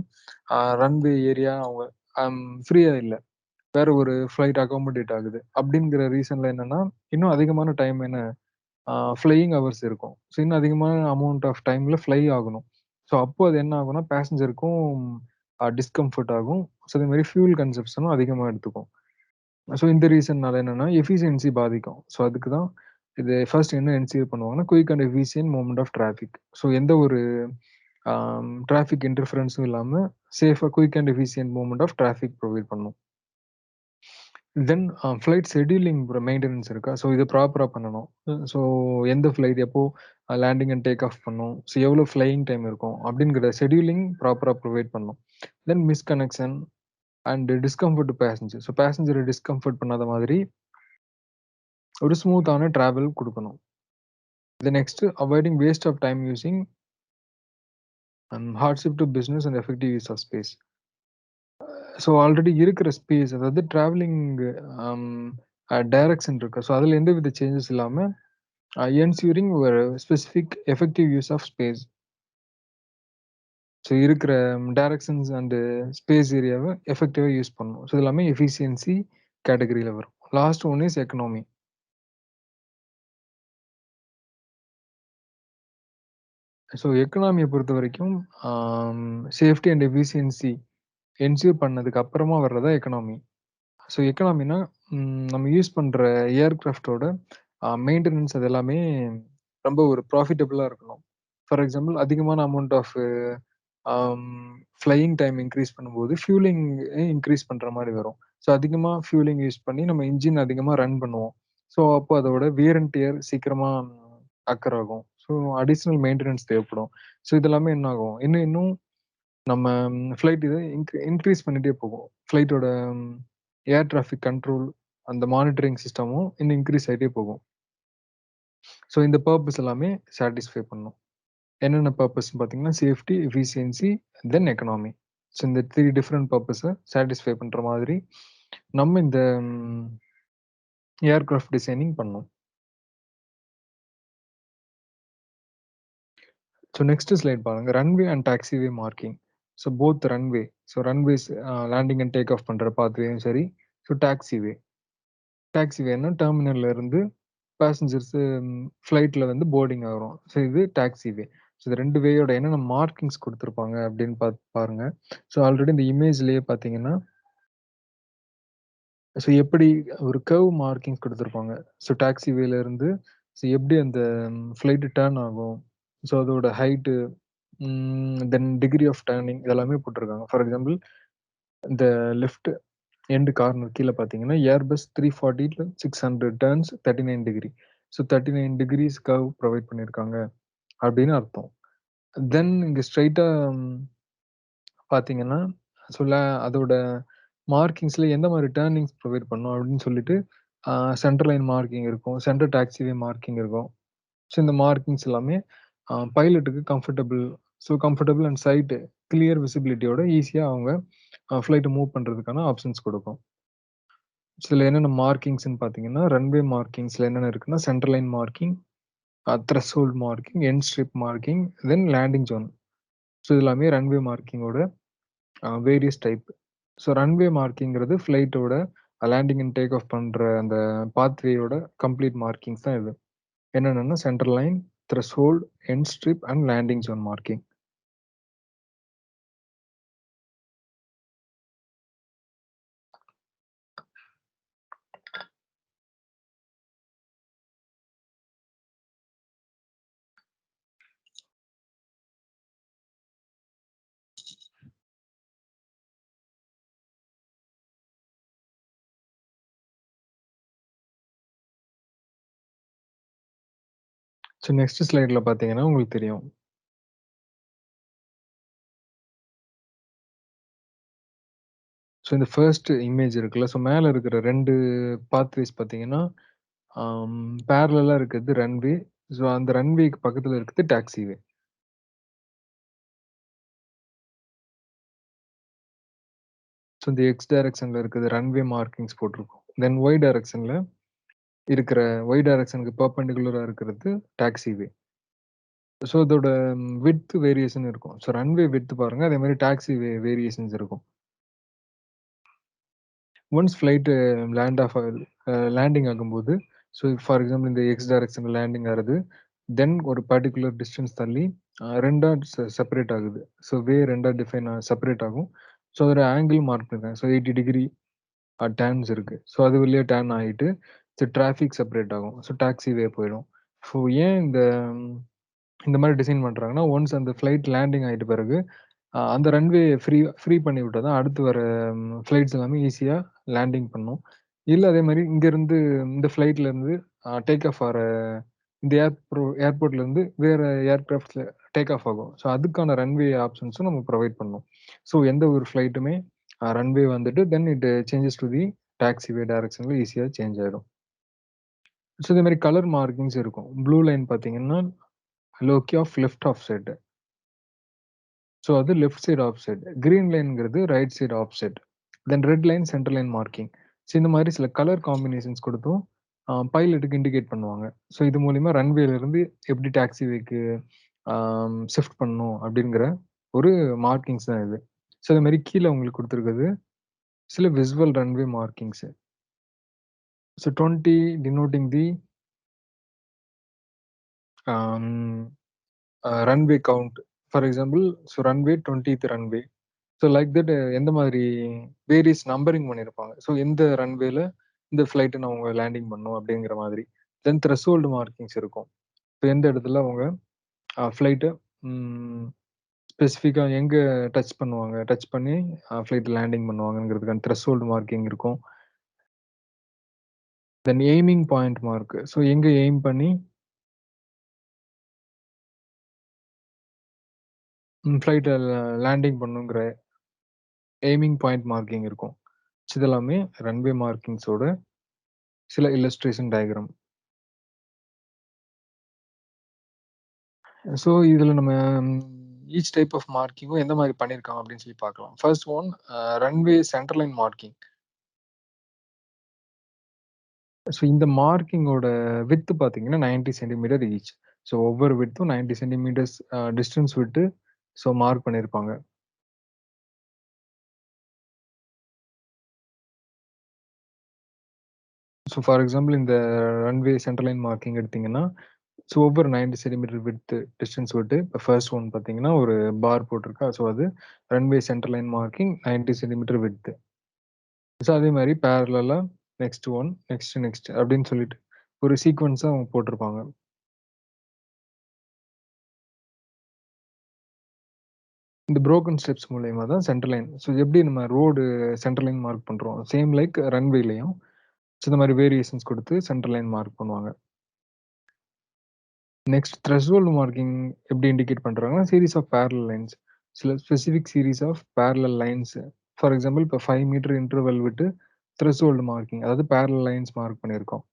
S1: ரன்வே ஏரியா அவங்க ஃப்ரீயா இல்ல. வேற ஒரு ஃப்ளைட் அகாமடேட் ஆகுது. அப்படிங்கிற ரீசன்ல என்னன்னா, இன்னும் அதிகமான டைம் என்ன ஃப்ளையிங் ஹவர்ஸ் இருக்கும். ஸோ இன்னும் அதிகமான அமௌண்ட் ஆஃப் டைம்ல ஃப்ளை ஆகணும். ஸோ அப்போ அது என்ன ஆகும்னா பேசஞ்சருக்கும் டிஸ்கம்ஃபர்ட் ஆகும். ஸோ அதே மாதிரி ஃபியூல் கன்சப்ஷனும் அதிகமா எடுத்துக்கும். ஸோ இந்த ரீசன்னால என்னன்னா எஃபிஷியன்சி பாதிக்கும். ஸோ அதுக்கு தான் இது ஃபர்ஸ்ட் என்ன என்ஷூர் பண்ணுவாங்கன்னா, quick and efficient movement of traffic. So எந்த ஒரு டிராஃபிக் இன்டர்ஃபரன்ஸும் இல்லாம சேஃபா quick and efficient movement of traffic provide பண்ணும். தென் ஃப்ளைட் ஷெட்யூலிங் மெயின்டெனன்ஸ் இருக்கா? ஸோ இது ப்ராப்பரா பண்ணணும். ஸோ எந்த ஃப்ளைட் எப்போ லேண்டிங் அண்ட் டேக் ஆஃப் பண்ணும். ஸோ எவ்வளோ ஃப்ளையிங் டைம் இருக்கும் அப்படிங்கிற ஷெட்யூலிங் ப்ராப்பரா ப்ரொவைட் பண்ணணும். Then misconnection and discomfort to passenger. So பேசஞ்சரை டிஸ்கம்ஃபர்ட் பண்ணாத மாதிரி ஒரு ஸ்மூத்தான டிராவல் குடுக்கணும். Next avoiding waste of time using hardship to business and effective use of space. So already இருக்கிற ஸ்பேஸ் அதாவது டிராவலிங் அம் டைரக்ஷன் இருக்கு. ஸோ அதில எந்தவித சேஞ்சஸ் இல்லாம என்ஷூரிங் ஒரு specific effective use of space. So இருக்கிற டைரக்ஷன்ஸ் அண்ட் ஸ்பேஸ் ஏரியாவ எஃபெக்டிவா யூஸ் பண்ணணும். ஸோ இது எல்லாமே எஃபிஷியன்சி கேட்டகரியில வரும். Last one is economy. So எக்கனாமிய பொறுத்தவரைக்கும் சேஃப்டி அண்ட் எஃபிஷியன்சி என்ஷூர் பண்ணதுக்கு அப்புறமா வர்றது தான் எக்கனாமி. ஸோ எக்கனாமினா நம்ம யூஸ் பண்ற ஏர்கிராஃப்ட்டோட மெயின்டனன்ஸ் அது எல்லாமே ரொம்ப ஒரு ப்ராஃபிட்டபிளா இருக்கணும். ஃபார் எக்ஸாம்பிள் அதிகமான அமௌண்ட் ஆஃப் ஆம் ஃப்ளையிங் டைம் இன்க்ரீஸ் பண்ணும்போது ஃபியூலிங் இன்க்ரீஸ் பண்ற மாரி வரும். ஸோ அதிகமா ஃபியூலிங் யூஸ் பண்ணி நம்ம இன்ஜின் அதிகமா ரன் பண்ணுவோம். ஸோ அப்போ அதோட வியர் அண்ட் டியர் சீக்கிரமா அக்கர் ஆகும். ஸோ அடிஷனல் மெயின்டனன்ஸ் தேவைப்படும். ஸோ இது எல்லாமே என்ன ஆகும்? இன்னும் இன்னும் நம்ம ஃப்ளைட் இத இன்க்ரீஸ் பண்ணிட்டே போகும். ஃப்ளைட்டோட ஏர் டிராஃபிக் கண்ட்ரோல் அந்த மானிட்டரிங் சிஸ்டமும் இன்னும் இன்க்ரீஸ் ஆயிட்டே போகும். ஸோ இந்த பர்ப்பஸ் எல்லாமே சாட்டிஸ்ஃபை பண்ணும். என்னென்ன பர்ப்பஸ்ன்னு பார்த்தீங்கன்னா, safety, efficiency, then economy. So இந்த 3 டிஃபரெண்ட் பர்ப்பஸ சாட்டிஸ்ஃபை பண்ற மாதிரி நம்ம இந்த ஏர்கிராஃப்ட் டிசைனிங் பண்ணோம். ஸோ நெக்ஸ்ட் ஸ்லைட் பாருங்க. Runway and taxiway marking. So both runway. So runways landing and take off பண்ற பாத்வேயும் சரி. ஸோ டாக்ஸிவே. டாக்ஸிவேன்னா டெர்மினல்ல இருந்து பேசஞ்சர்ஸ் ஃப்ளைட்ல வந்து போர்டிங் ஆகுறோம். ஸோ இது டாக்ஸிவே. ஸோ இந்த 2 வேயோட என்னென்ன மார்க்கிங்ஸ் குடுத்துருப்பாங்க அப்படின்னு பாருங்க. ஸோ ஆல்ரெடி இந்த இமேஜ்லயே பார்த்தீங்கன்னா, ஸோ எப்படி ஒரு கர்வ் மார்க்கிங்ஸ் குடுத்துருப்பாங்க. ஸோ டாக்ஸிவேல இருந்து எப்படி அந்த ஃப்ளைட் டர்ன் ஆகும். ஸோ அதோட height, then degree of turning இதெல்லாமே போட்டிருக்காங்க. ஃபார் எக்ஸாம்பிள் இந்த லெஃப்ட் எண்ட் கார்னர் கீழ பார்த்தீங்கன்னா, ஏர்பஸ் 340ல 600 turns 39 degree. So 39 degrees curve provide பண்ணியிருக்காங்க அப்படின்னு அர்த்தம். தென் இங்க ஸ்ட்ரெய்ட்டா பார்த்தீங்கன்னா, சொல்ல அதோட மார்க்கிங்ஸ்ல எந்த மாரி டர்னிங்ஸ் ப்ரொவைட் பண்ணும் அப்படின்னு சொல்லிட்டு, சென்டர் லைன் மார்க்கிங் இருக்கும். சென்டர் டாக்ஸிவே மார்க்கிங் இருக்கும். ஸோ இந்த மார்க்கிங்ஸ் எல்லாமே பைலட்டுக்கு கம்ஃபர்டபுள் அண்ட் சைட் கிளியர் விசிபிலிட்டியோட ஈஸியா அவங்க ஃப்ளைட்ட மூவ் பண்றதுக்கான ஆப்ஷன்ஸ் குடுக்கும். இதுல என்னென்ன மார்க்கிங்ஸ்ன்னு பார்த்தீங்கன்னா, ரன்வே மார்க்கிங்ஸ்ல என்னென்ன இருக்குன்னா, centre line marking, threshold marking, end strip marking, then landing zone. So இது எல்லாமே ரன்வே மார்க்கிங்கோட வேரியஸ் டைப். ஸோ ரன்வே மார்க்கிங்கிறது ஃப்ளைட்டோட லேண்டிங் அண்ட் டேக் ஆஃப் பண்ற அந்த பாத்வேயோட கம்ப்ளீட் மார்க்கிங்ஸ் தான் இது. என்னென்னன்னா centre line, threshold, end strip and landing zone marking. So next ஸ்லைட்ல பார்த்தீங்கன்னா உங்களுக்கு தெரியும். ஸோ இந்த ஃபர்ஸ்ட் இமேஜ் இருக்குல்ல, ஸோ மேல இருக்கிற 2 பாத்வேஸ் பார்த்தீங்கன்னா, பேரலலா இருக்கிறது ரன்வே. ஸோ அந்த ரன்வேக்கு பக்கத்துல இருக்கிறது டாக்ஸிவே. ஸோ இந்த எக்ஸ் டைரக்ஷன்ல இருக்கிறது ரன்வே மார்க்கிங்ஸ் போட்டிருக்கும். தென் ஒய் டைரக்ஷன்ல இருக்கிற ஒய் டைரக்ஷனுக்கு பெர்பெண்டிகுலரா இருக்கிறது டாக்ஸிவே. ஸோ இதோட விட்த் வேரியேஷன் இருக்கும். ஸோ ரன்வே விட்த் பாருங்க. அதே மாரி டாக்ஸிவே வேரியேஷன்ஸ் இருக்கும். ஒன்ஸ் ஃப்ளைட் லேண்டிங் ஆகும்போது, ஸோ ஃபார் எக்ஸாம்பிள் இந்த எக்ஸ் டைரக்ஷன்ல லேண்டிங் ஆகுது. தென் ஒரு பர்ட்டிகுலர் டிஸ்டன்ஸ் தள்ளி 2ஆ செப்பரேட் ஆகுது. ஸோ 2ஆ செப்பரேட் ஆகும். ஸோ அதோட ஆங்கிள் மார்க் பண்ணிருக்காங்க. ஸோ 80 டிகிரி டர்ன்ஸ் இருக்கு. ஸோ அது வழியா டர்ன் ஆயிட்டு, டிராஃபிக் செப்பரேட் ஆகும். ஸோ டாக்ஸி வே போயிடும். ஸோ ஏன் இந்த மாரி டிசைன் பண்றாங்கன்னா, ஒன்ஸ் அந்த ஃப்ளைட் லேண்டிங் ஆயிட்ட பிறகு, அந்த ரன்வே ஃப்ரீ ஃப்ரீ பண்ணி விட்டா தான் அடுத்து வர ஃப்ளைட்ஸ் எல்லாமே ஈஸியா லேண்டிங் பண்ணும். இல்ல அதே மாரி இங்கருந்து இந்த ஃப்ளைட்ல இருந்து டேக் ஆஃப் ஆற இந்த ஏர்போர்ட்ல இருந்து வேற ஏர்கிராஃப்ட்ஸ்ல டேக் ஆஃப் ஆகும். ஸோ அதுக்கான ரன்வே ஆப்ஷன்ஸும் நம்ம ப்ரொவைட் பண்ணணும். ஸோ எந்த ஒரு ஃப்ளைட்டுமே ரன்வே வந்துட்டு then it changes to the taxiway டைரக்ஷன்ல ஈஸியா சேஞ்ச் ஆயிடும். ஸோ இதே மாரி கலர் மார்க்கிங்ஸ் இருக்கும். ப்ளூ லைன் பார்த்தீங்கன்னா, லோக்கி ஆஃப் லெஃப்ட் ஆஃப்செட். ஸோ அது லெஃப்ட் சைடு ஆஃப்செட். கிரீன் லைன்ங்கிறது right side offset. Then red line, centre line marking. So இந்த மாரி சில கலர் காம்பினேஷன்ஸ் குடுத்தும் பைலட்டுக்கு இண்டிகேட் பண்ணுவாங்க. ஸோ இது மூலியமா ரன்வேலருந்து எப்படி டாக்ஸிவேக்கு ஷிஃப்ட் பண்ணணும் அப்படிங்கிற ஒரு மார்க்கிங்ஸ் தான் இது. ஸோ இது மாரி கீழ உங்களுக்கு குடுத்திருக்கிறது சில visual runway markings. So 20 denoting the um runway count. For example runway 20த் ரன்வே. ஸோ லைக் தட் எந்த மாதிரி வேரியஸ் நம்பரிங் பண்ணியிருப்பாங்க. ஸோ எந்த ரன்வேல இந்த ஃப்ளைட்ட அவங்க லேண்டிங் பண்ணணும் அப்படிங்கிற மாதிரி. தென் த்ரெஷோல்டு மார்க்கிங்ஸ் இருக்கும். இப்ப எந்த இடத்துல அவங்க ஃப்ளைட்ட ம் ஸ்பெசிஃபிக்கா எங்க டச் பண்ணுவாங்க. டச் பண்ணி ஃப்ளைட் லேண்டிங் பண்ணுவாங்கங்கிறதுக்கான த்ரெஷோல்டு மார்க்கிங் இருக்கும். தென் எய்மிங் பாயிண்ட் மார்க். ஸோ எங்க எய்ம் பண்ணி ஃப்ளைட்ட லேண்டிங் பண்ணணுங்கிற எய்மிங் பாயிண்ட் மார்க்கிங் இருக்கும். இதெல்லாமே ரன்வே மார்க்கிங்ஸோட சில இல்லஸ்ட்ரேஷன் டயகிராம். ஸோ இதுல நம்ம ஈச் டைப் ஆஃப் மார்க்கிங்கும் எந்த மாரி பண்ணியிருக்காங்க அப்படின்னு சொல்லி பார்க்கலாம். First one runway centre line marking. So இந்த மார்க்கிங்கோட விட்த் பார்த்தீங்கன்னா 90 சென்டிமீட்டர் ஈச். ஸோ ஒவ்வொரு விட்த்தும் 90 சென்டிமீட்டர்ஸ் டிஸ்டன்ஸ் விட்டு மார்க் பண்ணியிருப்பாங்க. ஸோ ஃபார் எக்ஸாம்பிள் இந்த ரன்வே சென்டர் லைன் மார்க்கிங் எடுத்தீங்கன்னா, ஒவ்வொரு 90 சென்டிமீட்டர் விட்த் டிஸ்டன்ஸ் விட்டு இப்ப ஃபர்ஸ்ட் ஒன் பார்த்தீங்கன்னா, ஒரு பார் போட்டிருக்கா. அது runway centre line marking 90 centimetre width. அதே மாரி பேரலலா நெக்ஸ்ட் ஒன், நெக்ஸ்ட் அப்படின்னு சொல்லிட்டு ஒரு சீக்வென்ஸா அவங்க போட்டிருப்பாங்க. இந்த புரோக்கன் ஸ்டெப்ஸ் மூலியமா தான் சென்டர் லைன். எப்படி நம்ம ரோடு சென்டர் லைன் மார்க் பண்றோம். சேம் லைக் ரன்வேலயும். இந்த மாரி வேரியேஷன்ஸ் குடுத்து சென்டர் லைன் மார்க் பண்ணுவாங்க. நெக்ஸ்ட் த்ரெஷ்ஹோல்ட் மார்க்கிங் எப்படி இண்டிகேட் பண்றாங்கன்னா, சீரிஸ் ஆஃப் பேரலல் லைன்ஸ். சில specific series of parallel lines. For example இப்ப 5 மீட்டர் இன்டர்வல் விட்டு த்ரெஷ்ஹோல்ட் மார்க்கிங் அதாவது பேரலல் லைன்ஸ் மார்க் பண்ணியிருக்கோம்.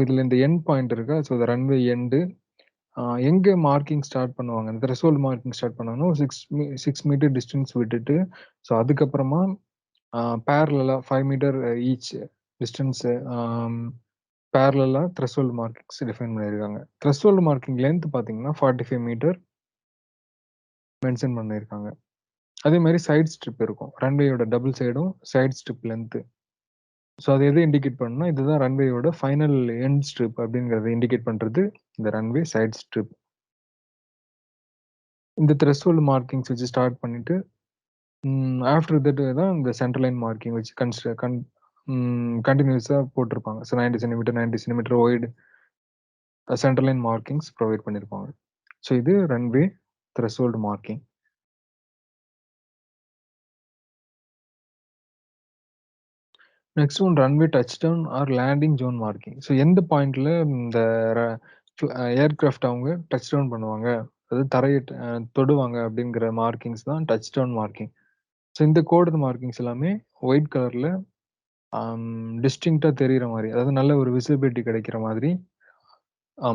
S1: இதுல இந்த எண்ட் பாயிண்ட் இருக்கா? இந்த ரன்வே எண்டு எங்க மார்க்கிங் ஸ்டார்ட் பண்ணுவாங்க. இந்த த்ரெஷ்ஹோல்ட் மார்க்கிங் ஸ்டார்ட் பண்ணாங்கன்னா, ஒரு 6 மீட்டர் டிஸ்டன்ஸ் விட்டுட்டு, அதுக்கப்புறமா பேரலலா 5 மீட்டர் ஈச் டிஸ்டன்ஸ் பேரலலா த்ரெஷ்ஹோல்ட் மார்க்கிங்ஸ் டிஃபைன் பண்ணியிருக்காங்க. த்ரெஷ்ஹோல்ட் மார்க்கிங் லென்த் பார்த்தீங்கன்னா, 45 மீட்டர் மென்ஷன் பண்ணியிருக்காங்க. அதே மாரி சைட் ஸ்ட்ரிப் இருக்கும். ரன்வேயோட டபுள் சைடும் சைட் ஸ்ட்ரிப் லென்த். அது எத இண்டிகேட் பண்ணும்னா, இதுதான் ரன்வேயோட ஃபைனல் எண்ட் ஸ்ட்ரிப் அப்படிங்கிறத இண்டிகேட் பண்றது இந்த ரன்வே சைட் ஸ்ட்ரிப். இந்த த்ரெஷ்ஹோல்ட் மார்க்கிங்ஸ் வச்சு ஸ்டார்ட் பண்ணிட்டு, ஆஃப்டர் தட் தான் இந்த சென்டர் லைன் மார்க்கிங் வச்சு கன்டினியூஸா போட்டிருப்பாங்க. 90 centimetre, 90 centimetre wide centre line markings provide பண்ணியிருப்பாங்க. இது runway threshold marking. Next one runway touchdown or landing zone marking. எந்த பாயிண்ட்ல இந்த ர ஏர்கிராஃப்ட் அவங்க டச் டவுன் பண்ணுவாங்க. அதாவது தரைய தொடுவாங்க அப்படிங்கிற மார்க்கிங்ஸ் தான் டச் டவுன் மார்க்கிங். இந்த கோடட் மார்க்கிங்ஸ் எல்லாமே ஒயிட் கலர்ல டிஸ்டிங்க்ட்டா தெரியிற மாரி, அதாவது நல்ல ஒரு விசிபிலிட்டி கிடைக்கிற மாதிரி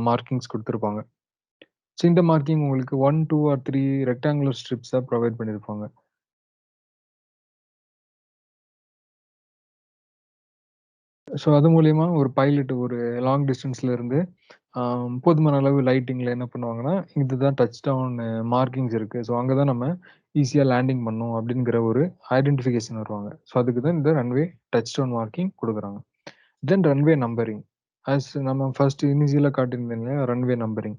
S1: மார்க்கிங்ஸ் குடுத்திருப்பாங்க. இந்த மார்க்கிங் உங்களுக்கு 1, 2 ஆர் 3 ரெக்டாங்குலர் ஸ்ட்ரிப்ஸா ப்ரொவைட் பண்ணியிருப்பாங்க. அது மூலியமா ஒரு பைலட் ஒரு லாங் டிஸ்டன்ஸ்ல இருந்து போதுமான அளவு லைட்டிங்ல என்ன பண்ணுவாங்கன்னா, இதுதான் டச் டவுன் மார்க்கிங்ஸ் இருக்கு. அங்க தான் நம்ம ஈஸியா லேண்டிங் பண்ணணும் அப்படிங்கிற ஒரு ஐடென்டிஃபிகேஷன் வருவாங்க. அதுக்கு தான் இந்த ரன்வே டச் டவுன் மார்க்கிங் குடுக்குறாங்க. Then runway numbering. நம்ம ஃபர்ஸ்ட் இனிஷியலா காட்டியிருந்தேன் இல்லையா? Runway numbering.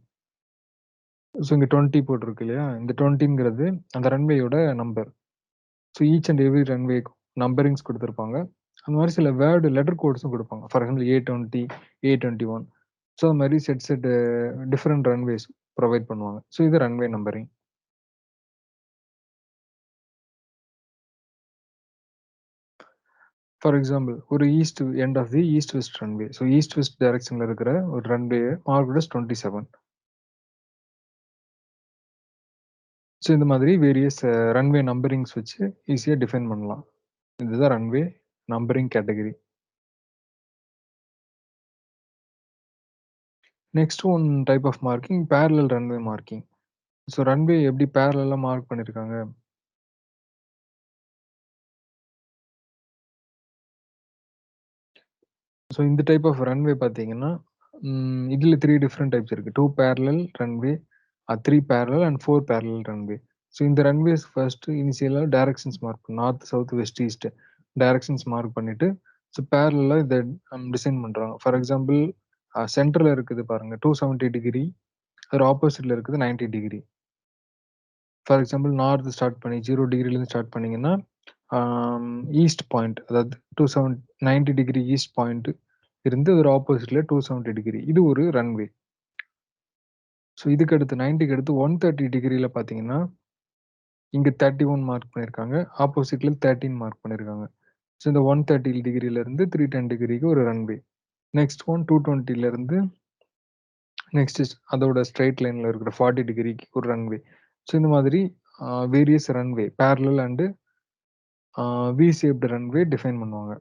S1: இங்க 20 போட்டிருக்கு இல்லையா? இந்த 20ங்கிறது அந்த ரன்வேயோட நம்பர். ஈச் அண்ட் எவ்ரி ரன்வேக்கும் நம்பரிங்ஸ் குடுத்திருப்பாங்க. அந்த மாரி சில லெட்டர் கோட்ஸும் குடுப்பாங்க. For example A20, A21. அது மாரி செட் டிஃபரெண்ட் ரன்வேஸ் ப்ரொவைட் பண்ணுவாங்க. இது ரன்வே நம்பரிங். ஃபார் எக்ஸாம்பிள் ஒரு end of the east west runway. East west டைரக்ஷன்ல இருக்கிற ஒரு ரன்வே மார்க்ட் அஸ் 27. இந்த மாதிரி வேரியஸ் ரன்வே நம்பரிங்ஸ் வச்சு ஈஸியா டிஃபைன் பண்ணலாம். இதுதான் runway numbering category. Next one type of marking parallel runway marking. Runway எப்படி பேரலலா மார்க் பண்ணியிருக்காங்க. ஸோ இந்த டைப் ஆஃப் ரன்வே பார்த்தீங்கன்னா, இதுல 3 டிஃபரெண்ட் டைப்ஸ் இருக்கு. 2 parallel runway, 3 parallel and 4 parallel runway. So இந்த ரன்வேஸ் ஃபர்ஸ்ட் இனிஷியலா directions mark north, south, west, east directions mark பண்ணிட்டு, ஸோ பேரலலா இத டிசைன் பண்றாங்க. ஃபார் எக்ஸாம்பிள் சென்டர்ல இருக்குது பாருங்க 270 டிகிரி, ஒரு ஆப்போசிட்ல இருக்குது 90 degree. For example north start பண்ணி 0 டிகிரிலேருந்து ஸ்டார்ட் பண்ணீங்கன்னா, ஈஸ்ட் பாயிண்ட் அதாவது 90 டிகிரி ஈஸ்ட் பாயிண்ட் இருந்து ஒரு ஆப்போசிட்ல 270 டிகிரி. இது ஒரு ரன்வே. ஸோ இதுக்கு அடுத்து 90க்கு அடுத்து 130 டிகிரில பார்த்தீங்கன்னா, இங்க 31 மார்க் பண்ணியிருக்காங்க. ஆப்போசிட்ல 13 மார்க் பண்ணியிருக்காங்க. ஸோ இந்த 130 டிகிரில இருந்து 310 டிகிரிக்கு ஒரு ரன்வே. நெக்ஸ்ட் ஒன் 220ல இருந்து நெக்ஸ்ட் அதோட ஸ்ட்ரெய்ட் லைன்ல இருக்கிற 40 டிகிரிக்கு ஒரு ரன்வே. ஸோ இந்த மாதிரி various runway parallel and we shaped runway define பண்ணுவாங்க.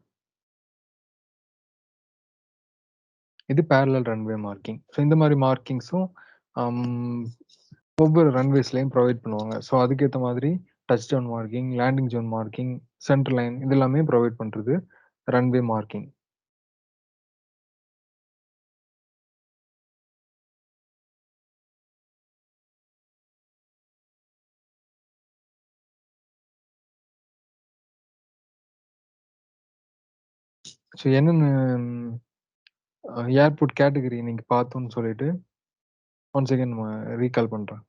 S1: இது பேரலல் ரன்வே மார்க்கிங். ஸோ இந்த மாதிரி மார்க்கிங்ஸும் ஒவ்வொரு ரன்வேஸ்லயும் ப்ரொவைட் பண்ணுவாங்க. ஸோ அதுக்கேத்த மாதிரி touch down marking, landing zone marking, centre line இது எல்லாமே ப்ரொவைட் பண்றது ரன்வே மார்க்கிங். ஸோ என்னென்ன ஏர்போர்ட் கேட்டகரி நீங்க பார்த்தோம்னு சொல்லிட்டு ஒன்ஸ் அகைன் நம்ம ரீகால் பண்றேன்.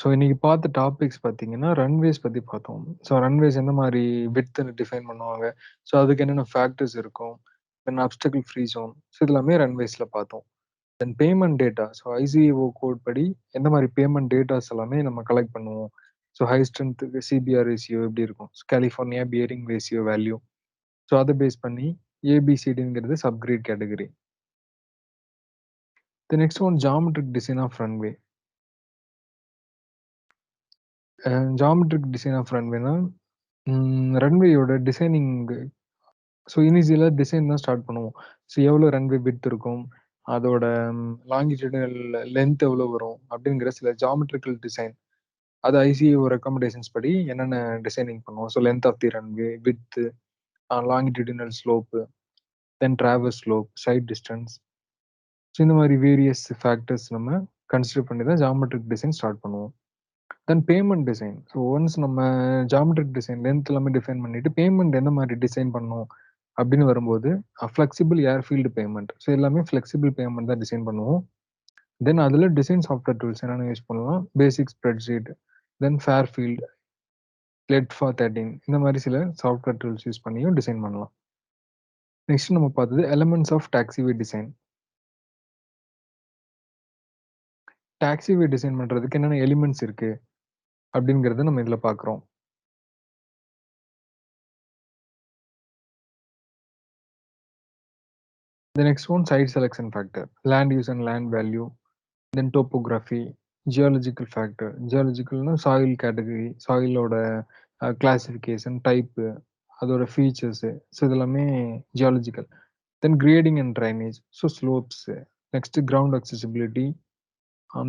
S1: ஸோ இன்னைக்கு பார்த்த டாபிக்ஸ் பார்த்தீங்கன்னா, ரன்வேஸ் பத்தி பார்த்தோம். ஸோ ரன்வேஸ் எந்த மாரி விட்த்ன்னு டிஃபைன் பண்ணுவாங்க. ஸோ அதுக்கு என்னென்ன ஃபேக்டர்ஸ் இருக்கும். Then obstacle free zone. So இது எல்லாமே ரன்வேஸ்ல பார்த்தோம். Then pavement data. So ICAO code படி எந்த மாரி பேமெண்ட் டேட்டாஸ் எல்லாமே நம்ம கலெக்ட் பண்ணுவோம். ஸோ ஹை ஸ்ட்ரென்த்துக்கு சிபிஆர் ரேஷியோ எப்படி இருக்கும்? California bearing ratio value. So அத பேஸ் பண்ணி ஏபிசிடிங்கிறது subgrade category. The next one geometric design of runway. Geometric design of ரன்வேனா, ரன்வேயோட டிசைனிங் ஸோ இனிஷியலா டிசைன் தான் ஸ்டார்ட் பண்ணுவோம். ஸோ எவ்வளோ ரன்வே விட்த் இருக்கும், அதோட லாங்கிடியூடினல் லென்த் எவ்வளோ வரும் அப்படிங்கிற சில ஜியோமெட்ரிக்கல் டிசைன். அது ஐசிஏஓ ரெக்கமெண்டேஷன்ஸ் படி என்னென்ன டிசைனிங் பண்ணுவோம். So length of the runway, width, longitudinal slope, then traverse slope, sight distance. So இந்த மாதிரி வேரியஸ் ஃபேக்டர்ஸ் நம்ம கன்சிடர் பண்ணி தான் ஜியோமெட்ரிக் டிசைன் ஸ்டார்ட் பண்ணுவோம். Then pavement design. So once நம்ம ஜியோமெட்ரிக் டிசைன் லென்த் எல்லாமே டிஃபைன் பண்ணிட்டு பேமெண்ட் எந்த மாதிரி டிசைன் பண்ணணும் அப்படின்னு வரும்போது ஃப்ளெக்சிபிள் ஏர்ஃபீல்டு பேமெண்ட். ஸோ எல்லாமே ஃப்ளெக்சிபிள் பேமெண்ட் தான் டிசைன் பண்ணுவோம். தென் அதில் டிசைன் சாஃப்ட்வேர் டூல்ஸ் என்னென்ன யூஸ் பண்ணலாம். Basic spreadsheet, then FAARFIELD, LEDFAA 13 இந்த மாதிரி சில சாஃப்ட்வேர் டூல்ஸ் யூஸ் பண்ணியும் டிசைன் பண்ணலாம். நெக்ஸ்ட் நம்ம பார்த்தது elements of taxiway design. Taxiway design பண்ணுறதுக்கு என்னென்ன எலிமெண்ட்ஸ் இருக்கு அப்படிங்கிறத நம்ம இதில் பார்க்குறோம். The next one, site selection factor, land use and land value, then topography, geological factor. Geologicalனா soil category, soilோட classification, type, அதோட features. ஸோ இதெல்லாமே geological. Then grading and drainage, so slopes. Next ground accessibility,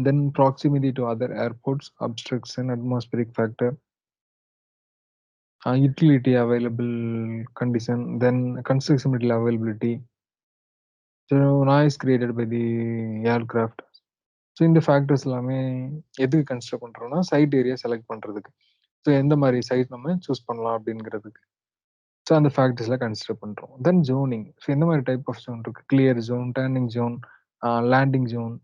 S1: then proximity to other airports, obstruction, atmospheric factor, utility available condition, then construction material availability, so noise created by the aircraft. So இந்த ஃபேக்டர்ஸ் எல்லாமே எதுக்கு கன்சிடர் பண்றோம்னா, சைட் ஏரியா செலக்ட் பண்றதுக்கு. ஸோ எந்த மாதிரி சைட் நம்ம சூஸ் பண்ணலாம் அப்படிங்கிறதுக்கு. ஸோ அந்த ஃபேக்டர்ஸ்லாம் கன்சிடர் பண்றோம். தென் ஜோனிங். ஸோ எந்த மாதிரி டைப் ஆஃப் ஜோன் இருக்கு. Clear zone, turning zone, landing zone,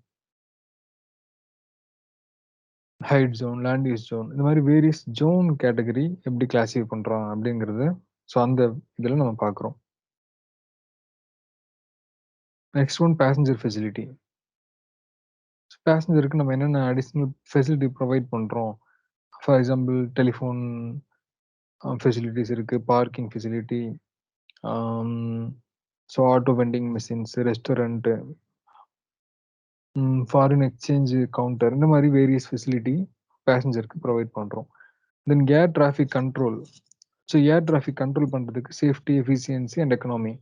S1: height zone, land use zone, இந்த மாதிரி வேரியஸ் ஜோன் கேட்டகரி எப்படி கிளாசிஃபை பண்றோம் அப்படிங்கிறது. ஸோ அந்த இதில் நம்ம பார்க்குறோம். Next one passenger facility. பேசஞ்சருக்கு நம்ம என்னென்ன அடிஷ்னல் ஃபெசிலிட்டி ப்ரொவைட் பண்றோம். ஃபார் எக்ஸாம்பிள் டெலிஃபோன் ஃபெசிலிட்டிஸ் இருக்கு, parking facility, so auto vending machines, restaurant, foreign exchange counter இந்த மாதிரி வேரியஸ் ஃபெசிலிட்டி பேசஞ்சருக்கு ப்ரொவைட் பண்றோம். Then air traffic control. So air traffic control பண்றதுக்கு safety, efficiency and economy.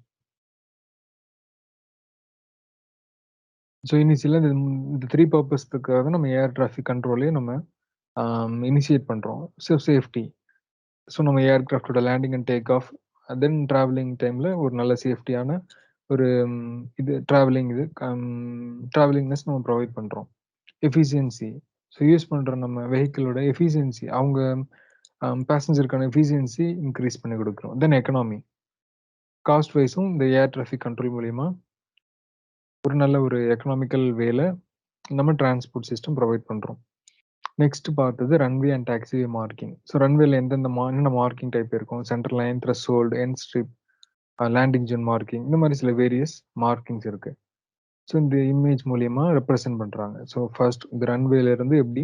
S1: So இனிஷியலாக இந்த 3 பர்பஸ்க்காக நம்ம ஏர் டிராஃபிக் கண்ட்ரோலே நம்ம இனிஷியேட் பண்றோம். சேஃப்டி. ஸோ நம்ம ஏர்கிராஃப்ட்டோட landing and take off, then traveling டைம்ல ஒரு நல்ல சேஃப்டியான ஒரு இது டிராவலிங்னஸ் நம்ம ப்ரொவைட் பண்றோம். எஃபிஷியன்சி. ஸோ யூஸ் பண்ற நம்ம வெஹிக்கிளோட எஃபிஷியன்சி, அவங்க பேசஞ்சருக்கான எஃபிஷியன்சி இன்கிரீஸ் பண்ணி குடுக்குறோம். தென் எக்கனாமி. காஸ்ட் வைஸும் இந்த ஏர் டிராஃபிக் கண்ட்ரோல் மூலியமா ஒரு நல்ல ஒரு எக்கனாமிக்கல் வேல நம்ம டிரான்ஸ்போர்ட் சிஸ்டம் ப்ரொவைட் பண்றோம். நெக்ஸ்ட் பார்த்தது runway and taxiway marking. So ரன்வேல எந்தெந்த என்னென்ன மார்க்கிங் டைப் இருக்கும்? Centre line, threshold, end strip, landing zone marking, இந்த மாரி சில வேரியஸ் மார்க்கிங்ஸ் இருக்கு. ஸோ இந்த இமேஜ் மூலியமா ரெப்ரசன்ட் பண்றாங்க. ஸோ ஃபர்ஸ்ட் இந்த ரன்வேல இருந்து எப்படி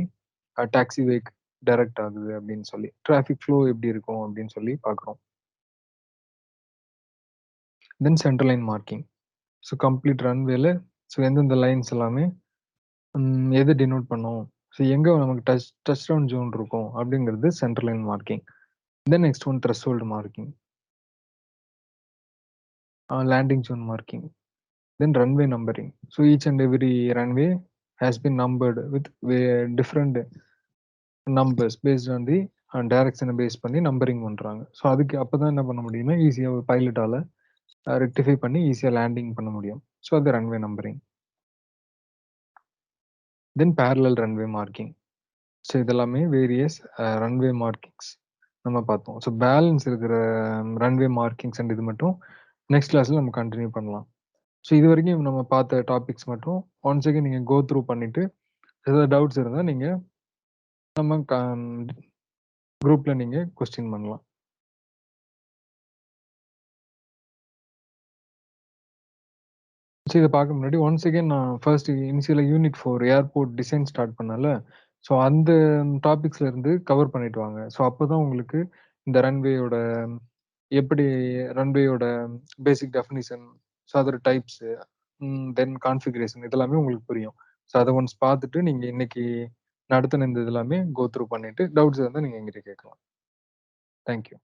S1: டாக்ஸிவேக்கு டைரக்ட் ஆகுது அப்படின்னு சொல்லி, டிராஃபிக் ஃப்ளோ எப்படி இருக்கும் அப்படின்னு சொல்லி பார்க்குறோம். Then centre line marking. So complete ரன்வேல ஸோ எந்தெந்த லைன்ஸ் எல்லாமே எது டினோட் பண்ணும்? ஸோ எங்க நமக்கு டச் டவுன் ஜோன் இருக்கும் அப்படிங்கிறது centre line marking. Then next one threshold marking. Landing zone marking. Then runway numbering. So each and every runway has been numbered with different numbers based on the direction base பண்ணி நம்பரிங் பண்றாங்க. ஸோ அதுக்கு அப்பதான் என்ன பண்ண முடியும்னா ஈஸியா ஒரு பைலட்டால ரெக்டிஃபை பண்ணி ஈஸியா லேண்டிங் பண்ண முடியும். ஸோ அது ரன்வே நம்பரிங். தென் parallel ரன்வே மார்க்கிங். ஸோ இதெல்லாமே வேரியஸ் ரன்வே மார்க்கிங்ஸ் நம்ம பார்த்தோம். ஸோ பேலன்ஸ் இருக்கிற ரன்வே மார்க்கிங்ஸ் அண்ட் இது மட்டும் நெக்ஸ்ட் கிளாஸ்ல நம்ம கண்டினியூ பண்ணலாம். ஸோ இது வரைக்கும் நம்ம பார்த்த டாபிக்ஸ் மட்டும் ஒன்ஸ் அகைன் நீங்க கோ த்ரூ பண்ணிட்டு ஏதாவது டவுட்ஸ் இருந்தா நீங்க நம்ம குரூப்ல நீங்க கொஸ்டின் பண்ணலாம். ஸோ இத பார்க்க முன்னாடி ஒன்ஸ் அகைன் நான் ஃபர்ஸ்ட் இனிஷியலா யூனிட் 4 ஏர்போர்ட் டிசைன் ஸ்டார்ட் பண்ணேன்ல. ஸோ அந்த டாபிக்ஸ்ல இருந்து கவர் பண்ணிட்டு வாங்க. ஸோ அப்பதான் உங்களுக்கு இந்த ரன்வேயோட எப்படி ரன்வேயோட பேசிக் டெஃபினிஷன், ஸோ அதோட டைப்ஸ், தென் கான்ஃபிகரேஷன் இதெல்லாமே உங்களுக்கு புரியும். ஸோ அத ஒன்ஸ் பார்த்துட்டு நீங்க இன்னைக்கு நடத்தின இந்த இது எல்லாமே கோ த்ரூ பண்ணிட்டு டவுட்ஸ் இருந்தா நீங்க என்கிட்ட கேட்கலாம். Thank you.